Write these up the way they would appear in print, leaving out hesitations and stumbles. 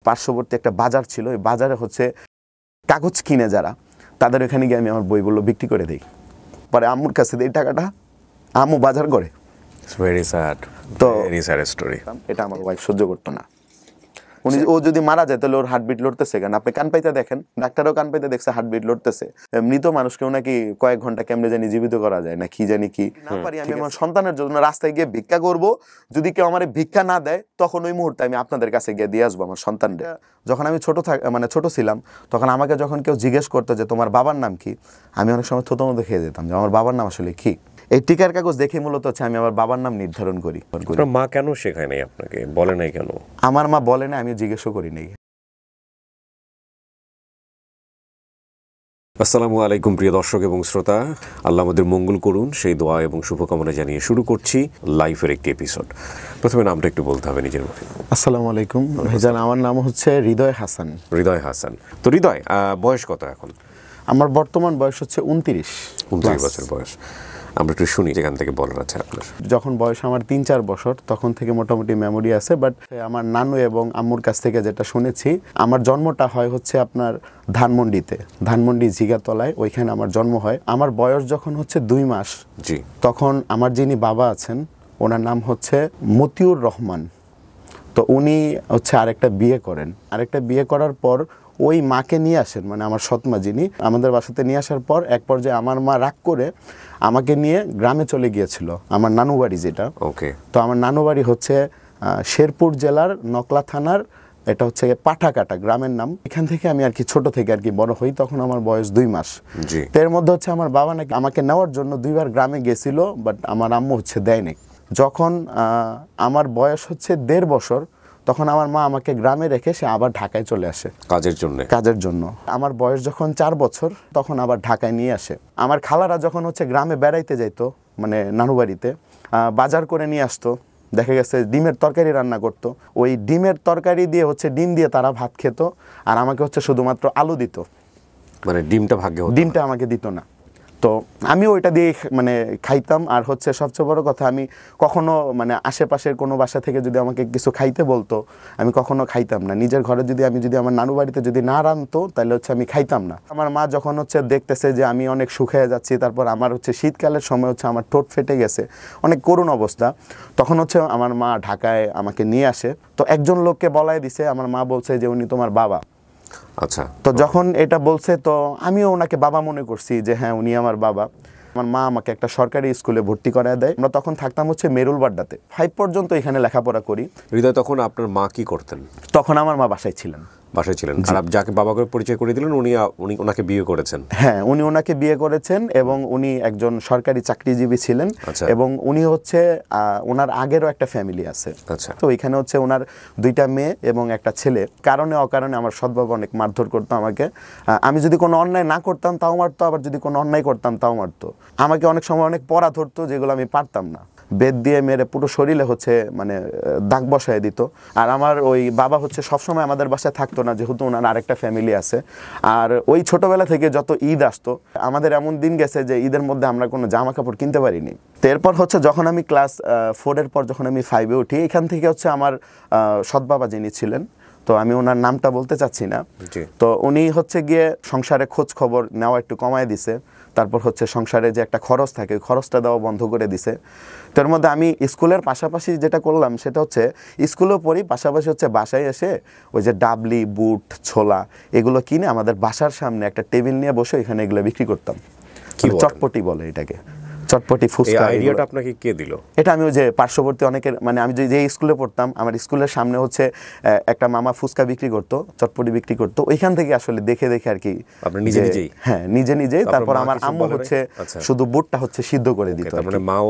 পার্শ্ববর্তী একটা বাজার ছিল, ওই বাজারে হচ্ছে কাগজ কিনে যারা, তাদের ওখানে গিয়ে আমি আমার বইগুলো বিক্রি করে দিই। পরে আম্মুর কাছে দিই টাকাটা, আম্মু বাজার করে। ভেরি স্যাড, তো ভেরি স্যাড স্টোরি। এটা আমার ওয়াইফ সহ্য করতো না। ও যদি মারা যায় তাহলে ওর হার্টবিট লড়তেছে কেন? আপনি কান পাইতে দেখেন, ডাক্তারও কান পাইতে দেখছে হার্টবিট লড়তেছে। মৃত মানুষকেও নাকি কয়েক ঘন্টা কেমনে জানি জীবিত করা যায় না, কি জানি কি না পারি। আমি আমার সন্তানের জন্য রাস্তায় গিয়ে ভিক্ষা করব, যদি কেউ আমার ভিক্ষা না দেয় তখন ওই মুহূর্তে আমি আপনাদের কাছে গিয়ে দিয়ে আসবো আমার সন্তানকে। যখন আমি ছোট ছিলাম, তখন আমাকে যখন কেউ জিজ্ঞেস করতো যে তোমার বাবার নাম কি, আমি অনেক সময় থতমত খেয়ে যেতাম যে আমার বাবার নাম আসলে কি। এই টিকার কাগজ দেখে মূলত হচ্ছে আমি আমার বাবার নাম নির্ধারণ করি। মা কেন শেখায় নাই আপনাকে, বলে নাই কেন? আমার মা বলে না, আমি জিজ্ঞেসও করি নাই। আসসালামু আলাইকুম প্রিয় দর্শক এবং শ্রোতা, আল্লাহ আমাদের মঙ্গল করুন সেই দোয়া এবং শুভকামনা জানিয়ে শুরু করছি লাইফের একটি এপিসোড। প্রথমে নামটা একটু বলতে হবে নিজের মুখে। আসসালামু আলাইকুম ভাইজান, আমার নাম হচ্ছে হৃদয় হাসান। হৃদয় হাসান। তো হৃদয়, বয়স কত এখন? আমার বর্তমান বয়স হচ্ছে 29 বছর বয়স। আমরা একটু শুনি যেখান থেকে বলার আছে আপনার। যখন বয়স আমার 3-4 বছর তখন থেকে মোটামুটি মেমোরি আছে, বাট আমার নানু এবং আম্মুর কাছ থেকে যেটা শুনেছি, আমার জন্মটা হয় হচ্ছে আপনার ধানমন্ডি জিগাতলায়, ওইখানে আমার জন্ম হয়। আমার বয়স যখন হচ্ছে 2 মাস, জি, তখন আমার যিনি বাবা আছেন ওনার নাম হচ্ছে মতিউর রহমান। তো উনি হচ্ছে আরেকটা বিয়ে করার পর ওই মাকে নিয়ে আসেন, মানে আমার সৎমা যিনি, আমাদের বাসাতে নিয়ে আসার পর এক পর্যায়ে আমার মা রাগ করে আমাকে নিয়ে গ্রামে চলে গিয়েছিল, আমার নানু বাড়ি যেটা। ওকে। তো আমার নানু বাড়ি হচ্ছে শেরপুর জেলার নকলা থানার, এটা হচ্ছে পাঠাকাটা গ্রামের নাম। এখান থেকে আমি আর কি ছোট থেকে আর কি বড় হই, তখন আমার বয়স 2 মাস। তো এর মধ্যে হচ্ছে আমার বাবা নাকি আমাকে নেওয়ার জন্য 2বার গ্রামে গেছিল, বাট আমার আম্মু হচ্ছে দেয়নি। যখন আমার বয়স হচ্ছে 1.5 বছর, তখন আমার মা আমাকে গ্রামে রেখে সে আবার ঢাকায় চলে আসে কাজের জন্য। আমার বয়স যখন 4 বছর, তখন আবার ঢাকায় নিয়ে আসে। আমার খালারা যখন হচ্ছে গ্রামে বেড়াইতে যাইতো, মানে নানু বাড়িতে, বাজার করে নিয়ে আসতো, দেখা গেছে ডিমের তরকারি রান্না করতো, ওই ডিমের তরকারি দিয়ে হচ্ছে ডিম দিয়ে তারা ভাত খেত, আর আমাকে হচ্ছে শুধুমাত্র আলু দিত, মানে ডিমটা আমাকে দিত না। তো আমি ওইটা দিয়ে মানে খাইতাম। আর হচ্ছে সবচেয়ে বড় কথা, আমি কখনো মানে আশেপাশের কোনো বাসা থেকে যদি আমাকে কিছু খাইতে বলতো, আমি কখনো খাইতাম না। নিজের ঘরে যদি আমার নানু বাড়িতে যদি না রানতো, তাহলে হচ্ছে আমি খাইতাম না। আমার মা যখন হচ্ছে দেখতেছে যে আমি অনেক শুকিয়ে যাচ্ছি, তারপর আমার হচ্ছে শীতকালের সময় হচ্ছে আমার ঠোঁট ফেটে গেছে, অনেক করুণ অবস্থা, তখন হচ্ছে আমার মা ঢাকায় আমাকে নিয়ে আসে। তো একজন লোককে বলাই দিছে, আমার মা বলছে যে উনি তোমার বাবা। আচ্ছা। তো যখন এটা বলছে, তো আমিও ওনাকে বাবা মনে করছি যে হ্যাঁ উনি আমার বাবা। আমার মা আমাকে একটা সরকারি স্কুলে ভর্তি করায় দেয়। আমরা তখন থাকতাম হচ্ছে মেরুলবাড্ডাতে, 5 পর্যন্ত এখানে লেখাপড়া করি। হৃদয়, তখন আপনার মা কি করতেন? তখন আমার মা বাসায় ছিলেন। আর যাকে বাবাকে পরিচয় করে দিলেন, উনি ওনাকে বিয়ে করেছেন? হ্যাঁ, উনি ওনাকে বিয়ে করেছেন এবং উনি একজন সরকারি চাকরিজীবী ছিলেন। এবং উনি হচ্ছে ওনার আগেরও একটা ফ্যামিলি আছে। তো এখানে হচ্ছে ওনার 2টা মেয়ে এবং একটা ছেলে। কারণে অকারণে আমার সৎ বাবা অনেক মারধর করতো আমাকে। আমি যদি কোনো অন্যায় না করতাম তাও মারতো, আবার যদি কোনো অন্যায় করতাম তাও মারতো। আমাকে অনেক সময় অনেক পড়া ধরতো, যেগুলো আমি পারতাম না। বেত দিয়ে মেরে পুরো শরীরে হচ্ছে মানে দাগ বসায় দিত। আর আমার ওই বাবা হচ্ছে সবসময় আমাদের বাসায় থাকতো না, যেহেতু ওনার আরেকটা ফ্যামিলি আছে। আর ওই ছোটবেলা থেকে যত ঈদ আসতো, আমাদের এমন দিন গেছে যে ঈদের মধ্যে আমরা কোনো জামা কাপড় কিনতে পারিনি। তো এরপর হচ্ছে যখন আমি ক্লাস 4-এর পর যখন আমি 5-এ উঠি, এখান থেকে হচ্ছে আমার সৎ বাবা যিনি ছিলেন, তো আমি ওনার নামটা বলতে চাচ্ছি না, তো উনি হচ্ছে গিয়ে সংসারে খোঁজ খবর নেওয়া একটু কমায় দিছে। তারপর হচ্ছে সংসারে যে একটা খরচ থাকে, খরচটা দেওয়া বন্ধ করে দিছে। তো এর মধ্যে আমি স্কুলের পাশাপাশি যেটা করলাম সেটা হচ্ছে স্কুলেও পড়ি, পাশাপাশি হচ্ছে বাসায় এসে ওই যে ডাবলি, বুট, ছোলা এগুলো কিনে আমাদের বাসার সামনে একটা টেবিল নিয়ে বসে এখানে এগুলো বিক্রি করতাম। চটপটি বলে এটাকে, চটপটি ফুচকা। আইডিয়াটা আপনাকে কে দিল? এটা আমি ওই যে পার্শ্ববর্তী অনেকের, মানে আমি যে স্কুলে পড়তাম, আমার স্কুলের সামনে হচ্ছে একটা মামা ফুচকা বিক্রি করতো, চটপটি বিক্রি করতো, ওইখান থেকে আসলে দেখে আর কি। আপনি নিজেই? হ্যাঁ, নিজে। তারপর আমার আম্মু হচ্ছে শুধু বুটটা হচ্ছে সিদ্ধ করে দিত। মানে মাও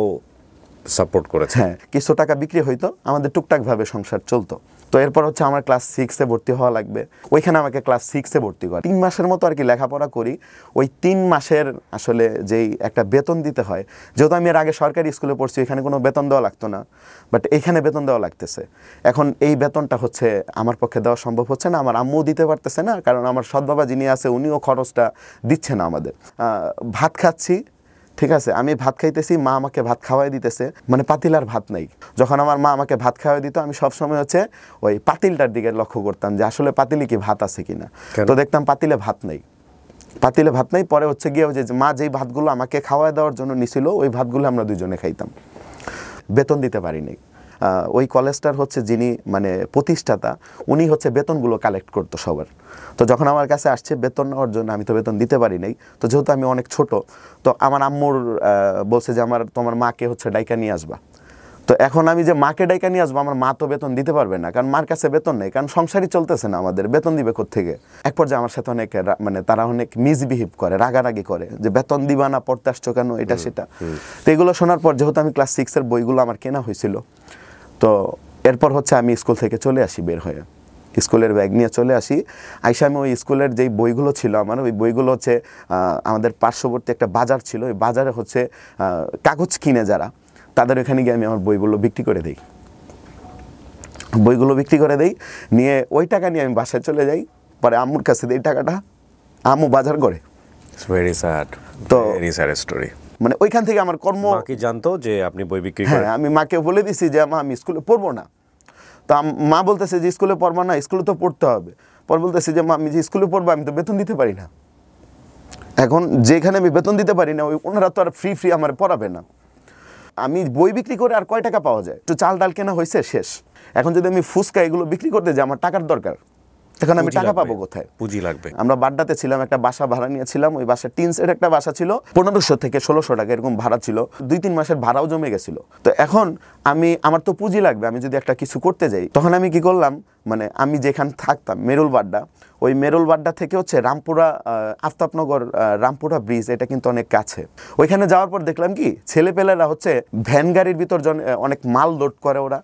সাপোর্ট করেছে? হ্যাঁ, কিছু টাকা বিক্রি হইতো, আমাদের টুকটাক ভাবে সংসার চলতো। তো এরপর হচ্ছে আমার ক্লাস 6-এ ভর্তি হওয়া লাগবে, ওইখানে আমাকে ক্লাস 6-এ ভর্তি করে 3 মাসের মতো আর কি লেখাপড়া করি। ওই 3 মাসের আসলে যেই একটা বেতন দিতে হয়, যেহেতু আমি এর আগে সরকারি স্কুলে পড়ছি, এখানে কোনো বেতন দেওয়া লাগতো না, বাট এখানে বেতন দেওয়া লাগতেছে। এখন এই বেতনটা হচ্ছে আমার পক্ষে দেওয়া সম্ভব হচ্ছে না, আমার আম্মু দিতে পারতেছে না, কারণ আমার সৎ বাবা যিনি আছে উনিও খরচটা দিচ্ছে না আমাদের। ভাত খাচ্ছি, ঠিক আছে, আমি ভাত খাইতেছি, মা আমাকে ভাত খাওয়াই দিতেছে, মানে পাতিলার ভাত নাই। যখন আমার মা আমাকে ভাত খাওয়াই দিত, আমি সবসময় হচ্ছে ওই পাতিলটার দিকে লক্ষ্য করতাম যে আসলে পাতিলে কি ভাত আছে কিনা। তো দেখতাম পাতিলে ভাত নাই, পাতিলে ভাত নাই। পরে হচ্ছে গিয়ে যে মা যেই ভাতগুলো আমাকে খাওয়াই দেওয়ার জন্য নিছিল, ওই ভাতগুলো আমরা দুজনে খাইতাম। বেতন দিতে পারিনি। ওই কলেজটার হচ্ছে যিনি মানে প্রতিষ্ঠাতা, উনি হচ্ছে বেতনগুলো কালেক্ট করতো সবার। তো যখন আমার কাছে আসছে বেতন নেওয়ার জন্য, আমি তো বেতন দিতে পারি নাই। তো যেহেতু আমি অনেক ছোট, তো আমার আম্মুর বলছে যে তোমার মাকে হচ্ছে ডাইকা নিয়ে আসবা। তো এখন আমি যে মাকে ডাইকা নিয়ে আসবো, আমার মা তো বেতন দিতে পারবে না, কারণ মার কাছে বেতন নেই, কারণ সংসারই চলতেছে না আমাদের, বেতন দিবে কোত্থেকে। এক পর্যায়ে আমার সাথে অনেক মানে তারা অনেক মিসবিহেভ করে, রাগারাগি করে যে বেতন দিবা না, পড়তে আসছো কেন, এটা সেটা। তো এগুলো শোনার পর যেহেতু আমি ক্লাস 6-এর বইগুলো আমার কেনা হয়েছিল, তো এরপর হচ্ছে আমি স্কুল থেকে চলে আসি, বের হয়ে স্কুলের ব্যাগ নিয়ে চলে আসি। আইসা আমি ওই স্কুলের যেই বইগুলো ছিল আমার, ওই বইগুলো হচ্ছে আমাদের পার্শ্ববর্তী একটা বাজার ছিল, ওই বাজারে হচ্ছে কাগজ কিনে যারা, তাদের ওখানে গিয়ে আমি আমার বইগুলো বিক্রি করে দিই। বইগুলো বিক্রি করে দিই, নিয়ে ওই টাকা নিয়ে আমি বাসায় চলে যাই। পরে আম্মুর কাছে দিই টাকাটা, আম্মু বাজার করে। ভেরি স্যাড, তো ভেরি স্যাড স্টোরি। মানে ওইখান থেকে আমার কর্ম। মা কি জানতো যে আপনি বই বিক্রি করেন? হ্যাঁ, আমি মাকে বলে দিছি যে মা আমি স্কুলে পড়বো না। তো মা বলতেছে যে স্কুলে পড়বা না, স্কুলে তো পড়তে হবে। পর বলতেছি যে মা আমি যে স্কুলে পড়বো, আমি তো বেতন দিতে পারি না। এখন যেখানে আমি বেতন দিতে পারি না, ওনারা তো আর ফ্রি আমার পড়াবে না। আমি বই বিক্রি করে আর কয় টাকা পাওয়া যায়? একটু চাল ডাল কেনা হয়েছে, শেষ। এখন যদি আমি ফুচকা এগুলো বিক্রি করতে যাই, আমার টাকার দরকার, তখন আমি টাকা পাবো কোথায়? পুঁজি লাগবে। আমরা বাড্ডাতে ছিলাম, একটা বাসা ভাড়া নিয়েছিলাম। ওই বাসা টিন সেট একটা বাসা ছিল, 1500 থেকে 1600 টাকা এরকম ভাড়া ছিল। 2-3 মাসের ভাড়াও জমে গেছিল। তো এখন আমার তো পুঁজি লাগবে, আমি যদি একটা কিছু করতে যাই। তখন আমি কি করলাম, মানে আমি যেখানে থাকতাম মেরুল বাড্ডা, ওই মেরুল বাড্ডা থেকে হচ্ছে রামপুরা, আফতাবনগর রামপুরা ব্রিজ, এটা কিন্তু অনেক কাছে। ওইখানে যাওয়ার পর দেখলাম কি ছেলেপেলেরা হচ্ছে ভ্যান গাড়ির ভিতর অনেক মাল লোড করে। ওরা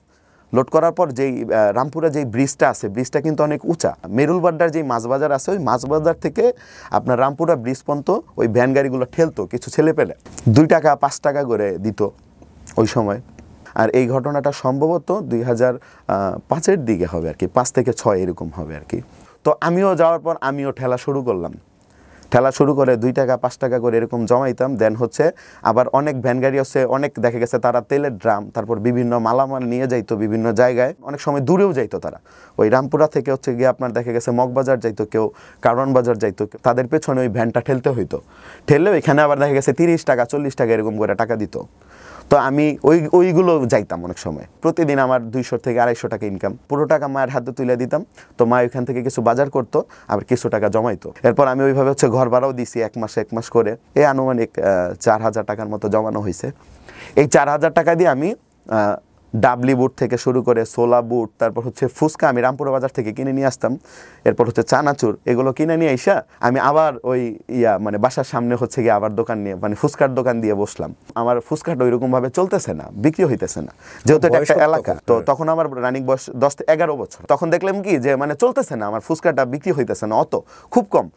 লোড করার পর যেই রামপুরা যেই ব্রিজটা আছে, ব্রিজটা কিন্তু অনেক উঁচা। মেরুলবাড্ডার যেই মাছ বাজার আছে, ওই মাছ বাজার থেকে আপনার রামপুরা ব্রিজ পর্যন্ত ওই ভ্যান গাড়িগুলো ঠেলতো কিছু ছেলে পেলে, 2 টাকা 5 টাকা করে দিত ওই সময়। আর এই ঘটনাটা সম্ভবত 2005-এর দিকে হবে আর কি, 5 থেকে 6 এরকম হবে আর কি। তো আমিও যাওয়ার পর আমিও ঠেলা শুরু করলাম। ঠেলা শুরু করে 2 টাকা 5 টাকা করে এরকম জমাইতাম। দেন হচ্ছে আবার অনেক ভ্যান গাড়ি আছে, অনেক দেখা গেছে তারা তেলের ড্রাম, তারপর বিভিন্ন মালামাল নিয়ে যাইতো বিভিন্ন জায়গায়, অনেক সময় দূরেও যাইতো তারা। ওই রামপুরা থেকে হচ্ছে গিয়ে আপনার দেখা গেছে মগবাজার যাইতো, কেউ কারওয়ান বাজার যাইতো, তাদের পেছনে ওই ভ্যানটা ঠেলতে হইতো। ঠেললেও এখানে আবার দেখা গেছে 30 টাকা 40 টাকা এরকম করে টাকা দিত। তো আমি ওইগুলো যাইতাম অনেক সময়। প্রতিদিন আমার 200 থেকে 250 টাকা ইনকাম। পুরো টাকা মায়ের হাতে তুলে দিতাম। তো মা ওইখান থেকে কিছু বাজার করতো, আবার কিছু টাকা জমাইতো। এরপর আমি ওইভাবে হচ্ছে ঘর ভাড়াও দিছি 1 মাস করে। এই আনুমানিক 4000 টাকার মতো জমানো হয়েছে। এই 4000 টাকা দিয়ে আমি ডাবলি বুট থেকে শুরু করে সোলা বুট, তারপর হচ্ছে ফুচকা আমি রামপুরা বাজার থেকে কিনে নিয়ে আসতাম। এরপর হচ্ছে চানাচুর, এগুলো কিনে নিয়ে আইসা আমি আবার ওই মানে বাসার সামনে হচ্ছে গিয়ে আবার দোকান নিয়ে, মানে ফুচকার দোকান দিয়ে বসলাম। আমার ফুচকাটা ওইরকম ভাবে চলতেছে না, বিক্রি হইতেছে না, যেহেতু এটা একটা এলাকা। তো তখন আমার রানিং বয়স 10-11 বছর। তখন দেখলাম কি যে মানে চলতেছে না, আমার ফুচকাটা বিক্রি হইতেছে না, খুব কম।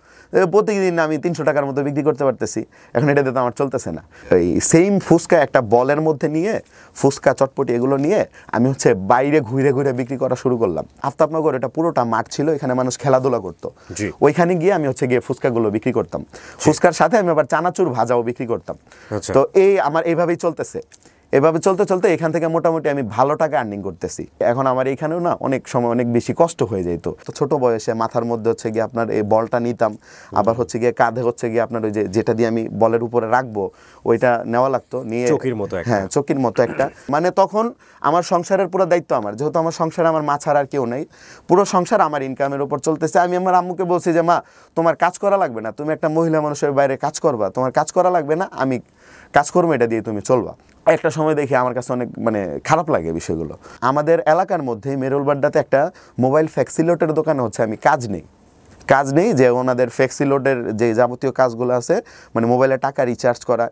প্রতিদিন আমি 300 টাকার মতো বিক্রি করতে পারতেছি। এখন এটাতে তো আমার চলতেছে না। এই সেম ফুচকা একটা বলের মধ্যে নিয়ে, ফুচকা চটপটি এগুলো নিয়ে আমি হচ্ছে বাইরে ঘুরে ঘুরে বিক্রি করা শুরু করলাম। আফতাবনগর এটা পুরোটা মাঠ ছিল, এখানে মানুষ খেলাধুলা করতো। ওইখানে গিয়ে আমি হচ্ছে গিয়ে ফুচকাগুলো বিক্রি করতাম। ফুচকার সাথে আমি আবার চানাচুর ভাজাও বিক্রি করতাম। তো আমার এইভাবেই চলতেছে। এভাবে চলতে চলতে এখান থেকে মোটামুটি আমি ভালো টাকা আর্নিং করতেছি। এখন আমার এইখানেও না অনেক সময় অনেক বেশি কষ্ট হয়ে যেত। তো ছোট বয়সে মাথার মধ্যে হচ্ছে গিয়ে আপনার এই বলটা নিতাম, আবার হচ্ছে গিয়ে কাঁধে হচ্ছে গিয়ে আপনার ওই যেটা দিয়ে আমি বলের উপরে রাখবো ওইটা নেওয়া লাগতো, নিয়ে চকির মতো একটা। হ্যাঁ, চকির মতো একটা। মানে তখন আমার সংসারের পুরো দায়িত্ব আমার, যেহেতু আমার সংসারে আমার মা ছাড়া আর কেউ নেই, পুরো সংসার আমার ইনকামের উপর চলতেছে। আমি আমার আম্মুকে বলছি যে মা তোমার কাজ করা লাগবে না, তুমি একটা মহিলা মানুষের বাইরে কাজ করবা, তোমার কাজ করা লাগবে না, আমি কাজ করবো, এটা দিয়ে তুমি চলবা। একটা সময় দেখি আমার কাছে অনেক মানে খারাপ লাগে বিষয়গুলো। আমাদের এলাকার মধ্যে মেরুলবাড্ডাতে একটা মোবাইল ফ্যাক্সিলোডের দোকানে হচ্ছে আমি কাজ নেই যে ওনাদের ফ্যাক্সিলোডের যে যাবতীয় কাজগুলো আছে, মানে মোবাইলে টাকা রিচার্জ করা,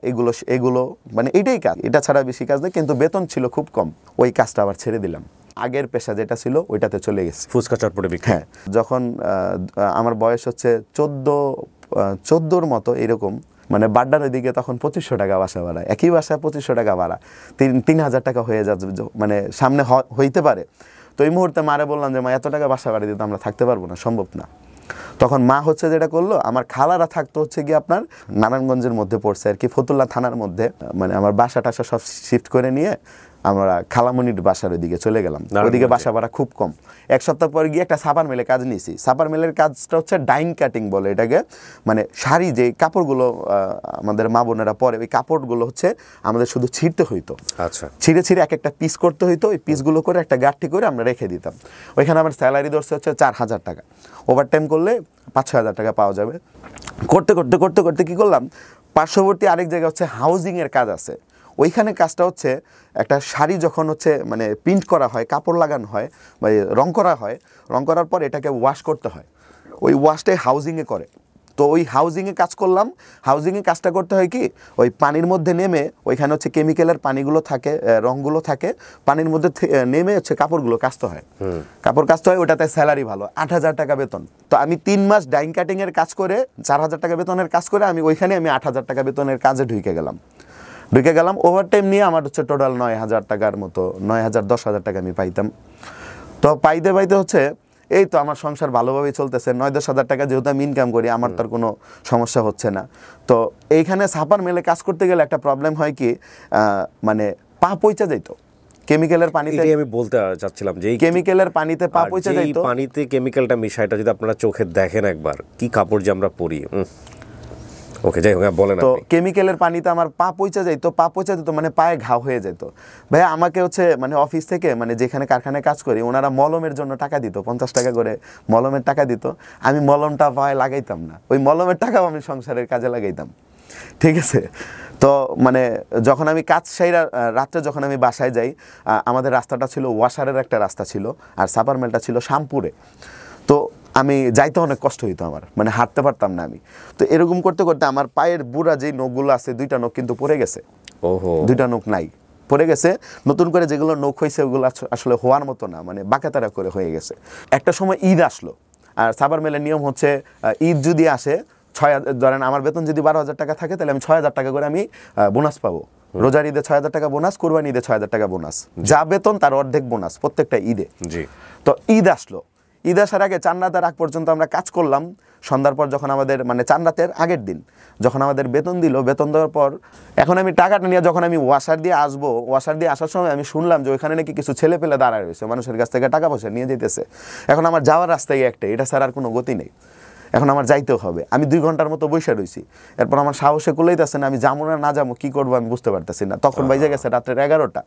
এগুলো মানে এইটাই কাজ, এটা ছাড়া বেশি কাজ নেই। কিন্তু বেতন ছিল খুব কম, ওই কাজটা আবার ছেড়ে দিলাম। আগের পেশা যেটা ছিল ওইটাতে চলে গেছে, ফুচকা চটপটে বিক্রি। হ্যাঁ, যখন আমার বয়স হচ্ছে 14-14 মতো এরকম, মানে বাড্ডার ওইদিকে তখন 2500 টাকা বাসা ভাড়া, একই বাসা 2500 টাকা ভাড়া, 3000 টাকা হয়ে যাচ্ছে, মানে সামনে হইতে পারে। তো এই মুহূর্তে মারে বললাম যে মা এত টাকা বাসা ভাড়া দিতে আমরা থাকতে পারবো না, সম্ভব না। তখন মা হচ্ছে যেটা করলো, আমার খালারা থাকতো হচ্ছে কি আপনার নারায়ণগঞ্জের মধ্যে পড়ছে আর কি, ফতুল্লা থানার মধ্যে, মানে আমার বাসা টাসা সব শিফট করে নিয়ে আমরা খালামণির বাসার ওইদিকে চলে গেলাম। ওইদিকে বাসা ভাড়া খুব কম। এক সপ্তাহ পরে গিয়ে একটা সাপার মেলে কাজ নিয়েছি। সাপার মেলের কাজটা হচ্ছে ডাইং কাটিং বলে এটাকে, মানে শাড়ি যে কাপড়গুলো আমাদের মা বোনেরা পরে, ওই কাপড়গুলো হচ্ছে আমাদের শুধু ছিঁড়তে হইতো। আচ্ছা, ছিঁড়ে ছিঁড়ে এক একটা পিস করতে হইতো, ওই পিসগুলো করে একটা গাঁঠি করে আমরা রেখে দিতাম। ওইখানে আমার স্যালারি ধরছে হচ্ছে 4,000 টাকা, ওভার টাইম করলে 5-6 হাজার টাকা পাওয়া যাবে। করতে করতে করতে করতে কী করলাম, পার্শ্ববর্তী আরেক জায়গায় হচ্ছে হাউজিংয়ের কাজ আছে, ওইখানে কাজটা হচ্ছে একটা শাড়ি যখন হচ্ছে মানে প্রিন্ট করা হয়, কাপড় লাগানো হয় বা রং করা হয়, রং করার পর এটাকে ওয়াশ করতে হয়, ওই ওয়াশটাই হাউজিংয়ে করে। তো ওই হাউজিংয়ে কাজ করলাম। হাউজিংয়ে কাজটা করতে হয় কি, ওই পানির মধ্যে নেমে, ওইখানে হচ্ছে কেমিক্যালের পানিগুলো থাকে, রঙগুলো থাকে, পানির মধ্যে নেমে হচ্ছে কাপড়গুলো কাচতে হয়, কাপড় কাচতে হয়, ওটাতে স্যালারি ভালো, 8,000 টাকা বেতন। তো আমি 3 মাস ডাইং কাটিংয়ের কাজ করে 4,000 টাকা বেতনের কাজ করে আমি 8,000 টাকা বেতনের কাজে ঢুকে গেলাম। ওভার টাইম নিয়ে আমার হচ্ছে টোটাল 9,000 টাকার মতো, 9,000-10,000 টাকা আমি পাইতাম। তো পাইতে পাইতে হচ্ছে এই তো আমার সংসার ভালোভাবেই চলতেছে। 9-10 হাজার টাকা যেহেতু আমি ইনকাম করি, আমার তার কোনো সমস্যা হচ্ছে না। তো এইখানে সাপার মেলে কাজ করতে গেলে একটা প্রবলেম হয় কি, মানে পা পইচা যাইতো কেমিক্যালের পানিতে। আমি বলতে চাচ্ছিলাম যে কেমিক্যালের পানিতে পা পইচা যাইতো, পানিতে কেমিক্যালটা মিশাইটা যদি আপনারা চোখে দেখেন একবার, কি কাপড় যে আমরা পরি। ওকে, যাই হোক, বলেন। তো কেমিক্যালের পানিতে আমার পা পচে যাইতো, মানে পায়ে ঘাও হয়ে যেত। ভাইয়া আমাকে হচ্ছে মানে অফিস থেকে, মানে যেখানে কারখানায় কাজ করি, ওনারা মলমের জন্য টাকা দিত, 50 টাকা করে মলমের টাকা দিত। আমি মলমটা পায়ে লাগাইতাম না, ওই মলমের টাকাও আমি সংসারের কাজে লাগাইতাম, ঠিক আছে। তো মানে যখন আমি কাজ সাইরা রাত্রে যখন আমি বাসায় যাই, আমাদের রাস্তাটা ছিল ওয়াশারের একটা রাস্তা ছিল, আর সাপার মেলটা ছিল শ্যামপুরে। তো আমি যাইতে অনেক কষ্ট হইতো আমার, মানে হাঁটতে পারতাম না আমি। তো এরকম করতে করতে আমার পায়ের বুড়া যেই নখগুলো আছে, 2টা নখ কিন্তু পড়ে গেছে। ওহো, 2টা নখ নাই, পড়ে গেছে। নতুন করে যেগুলো নখ হয়েছে ওগুলো আসলে হওয়ার মতো না, মানে বাঁকাতারা করে হয়ে গেছে। একটা সময় ঈদ আসলো, আর সাবার মেলের নিয়ম হচ্ছে ঈদ যদি আসে, ধরেন আমার বেতন যদি 12,000 টাকা থাকে, তাহলে আমি 6,000 টাকা করে আমি বোনাস পাবো। রোজার ঈদে 6,000 টাকা বোনাস, কুরবানি ঈদে 6,000 টাকা বোনাস, যা বেতন তার অর্ধেক বোনাস প্রত্যেকটা ঈদে। তো ঈদ আসলো, ঈদ আসার আগে চাঁদ রাতের আগ পর্যন্ত আমরা কাজ করলাম। সন্ধ্যার পর যখন আমাদের, মানে চাঁদ রাতের আগের দিন যখন আমাদের বেতন দিল, বেতন দেওয়ার পর এখন আমি টাকাটা নিয়ে যখন আমি ওয়াশার দিয়ে আসবো, ওয়াশার দিয়ে আসার সময় আমি শুনলাম যে ওইখানে নাকি কিছু ছেলে পেলে দাঁড়ায় রয়েছে, মানুষের কাছ থেকে টাকা পয়সা নিয়ে যেতেছে। এখন আমার যাওয়ার রাস্তায় একটাই, এটা ছাড়া আর কোনো গতি নেই, এখন আমার যাইতেও হবে। আমি 2 ঘন্টার মতো বসে রয়েছি, এরপর আমার সাহসে কুলাইতেছে না, আমি যাবো না না যাবো, কী করবো আমি বুঝতে পারতেছি না। তখন বাইজে গেছে রাত্রের 11টা,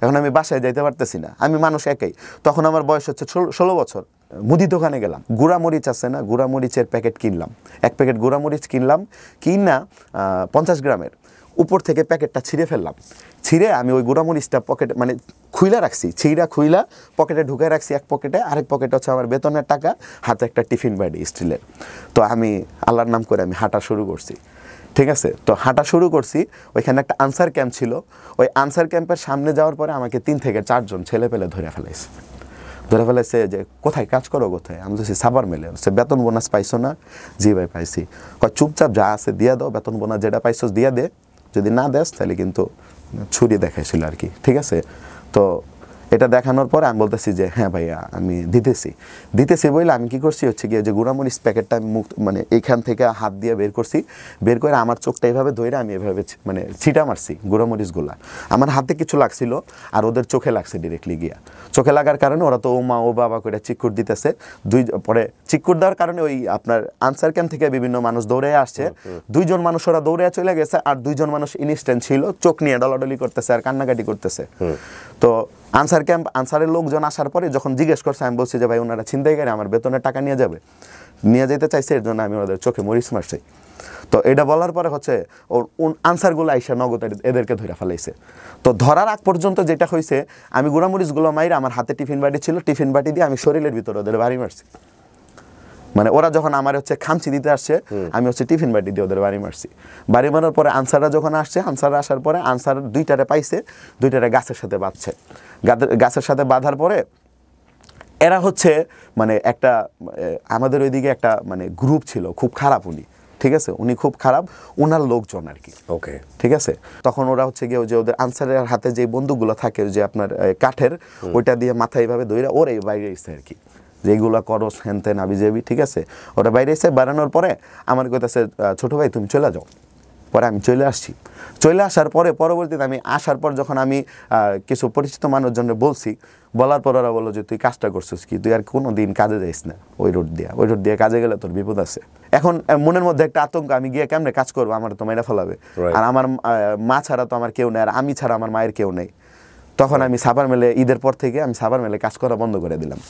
এখন আমি বাসায় যাইতে পারতেছি না, আমি মানুষ একাই। তখন আমার বয়স হচ্ছে 16 বছর। মুদি দোকানে গেলাম, গুঁড়ামরিচ আছে না, গুঁড়ামরিচের প্যাকেট কিনলাম, 1 প্যাকেট গুঁড়ামরিচ কিনলাম, কিনা 50 গ্রামের। উপর থেকে প্যাকেটটা ছিঁড়ে ফেললাম, ছিঁড়ে আমি ওই গুঁড়ামরিচটা পকেটে, মানে খুইলা রাখছি, খুইলা পকেটে ঢুকে রাখছি। এক পকেটে, আরেক পকেটে হচ্ছে আমার বেতনের টাকা, হাতে একটা টিফিন ব্যাগ স্টিলের। তো আমি আল্লাহর নাম করে আমি হাঁটা শুরু করছি, ঠিক আছে। তো হাঁটা শুরু করছি, ওইখানে একটা আনসার ক্যাম্প ছিল, ওই আনসার ক্যাম্পের সামনে যাওয়ার পরে আমাকে 3 থেকে 4 জন ছেলে পেলে ধরে ফেলেছে যে কোথায় কাজ করো, কোথায়? আমি বলছি সাবার মেলে। বেতন বোনাস পাইছো না? জি ভাই পাইছি। চুপচাপ যা আছে দিয়া দাও, বেতন বোনাস যেটা পাইছো দিয়া দে, যদি না দেস তাহলে কিন্তু ছুরি দেখাইছিল আর কি, ঠিক আছে। তো এটা দেখানোর পরে আমি বলতেছি যে হ্যাঁ ভাইয়া আমি দিতেছি বলে আমি কি করছি হচ্ছে গিয়ে যে গুঁড়ামরিচ প্যাকেটটা আমি মানে এইখান থেকে হাত দিয়ে বের করছি, বের করে আমার চোখটা এইভাবে ধরে আমি এভাবে মানে ছিটা মারছি গুঁড়ামরিচগুলা। আমার হাতে কিছু লাগছিল আর ওদের চোখে লাগছে ডিরেক্টলি গিয়া। চোখে লাগার কারণে ওরা তো ও মা ও বাবা করে চিকুর দিতেছে। পরে চিকুর দেওয়ার কারণে ওই আপনার আনসার ক্যাম্প থেকে বিভিন্ন মানুষ দৌড়ে আসছে। 2 জন মানুষ ওরা দৌড়ে চলে গেছে, আর 2 জন মানুষ ইনস্ট্যান্ট ছিল, চোখ নিয়ে ডলাডলি করতেছে আর কান্নাকাটি করতেছে। তো আনসারের লোকজন আসার পরে যখন জিজ্ঞেস করছে, আমি বলছি যে ভাই ওনারা ছিনতাইকারী, আমার বেতনের টাকা নিয়ে যেতে চাইছে, এর জন্য আমি ওদের চোখে মরিচ মারছি। তো এটা বলার পরে হচ্ছে আনসারগুলো আইসা নগদ এদেরকে ধরে ফেলাইছে। তো ধরার আগ পর্যন্ত যেটা হয়েছে, আমি গুঁড়ামরিচগুলো মাইরে, আমার হাতে টিফিন বাটি ছিল, টিফিন বাটি দিয়ে আমি শরীরের ভিতরে ওদের বাড়ি মারছি। মানে ওরা যখন আমার হচ্ছে খামচি দিতে আসছে, আমি হচ্ছে টিফিন বাটি দিয়ে ওদের বাড়ি মারছি। বাড়ি মারার পরে আনসাররা যখন আসছে, আনসাররা আসার পরে আনসার 2টারে পাইছে, 2টারে গাছের সাথে বাঁধছে। গাছের সাথে বাঁধার পরে এরা হচ্ছে মানে একটা আমাদের ওইদিকে একটা মানে গ্রুপ ছিল, খুব খারাপ উনি, ঠিক আছে, উনি খুব খারাপ, ওনার লোকজন আর কি, ওকে, ঠিক আছে। তখন ওরা হচ্ছে গিয়ে যে ওদের আনসারের হাতে যে বন্দুকগুলো থাকে যে আপনার কাঠের, ওইটা দিয়ে মাথায় এইভাবে ধরে ওর এই বাইরে এসে আর কি, যে এগুলা করো হেন তেন আবি যাবি, ঠিক আছে। ওরা বাইরে এসে বেড়ানোর পরে আমার কইতাছে ছোট ভাই তুমি চলে যাও। পরে আমি চলে আসছি। চলে আসার পরে পরবর্তীতে আমি আসার পর যখন আমি কিছু পরিচিত মানুষজনের বলছি, বলার পর ওরা বললো যে তুই কাজটা করছিস কি, তুই আর কোনো দিন কাজে যাইস না ওই রোড দিয়ে কাজে গেলে তোর বিপদ আছে। এখন মনের মধ্যে একটা আতঙ্ক, আমি গিয়ে কেমনে কাজ করবো, আমার তো মেয়েরা ফেলাবে, আর আমার মা ছাড়া তো আমার কেউ নেই, আর আমি ছাড়া আমার মায়ের কেউ নেই। তখন আমি সাবার মেলে, ঈদের পর থেকে আমি সাবার মেলে কাজ করা বন্ধ করে দিলাম।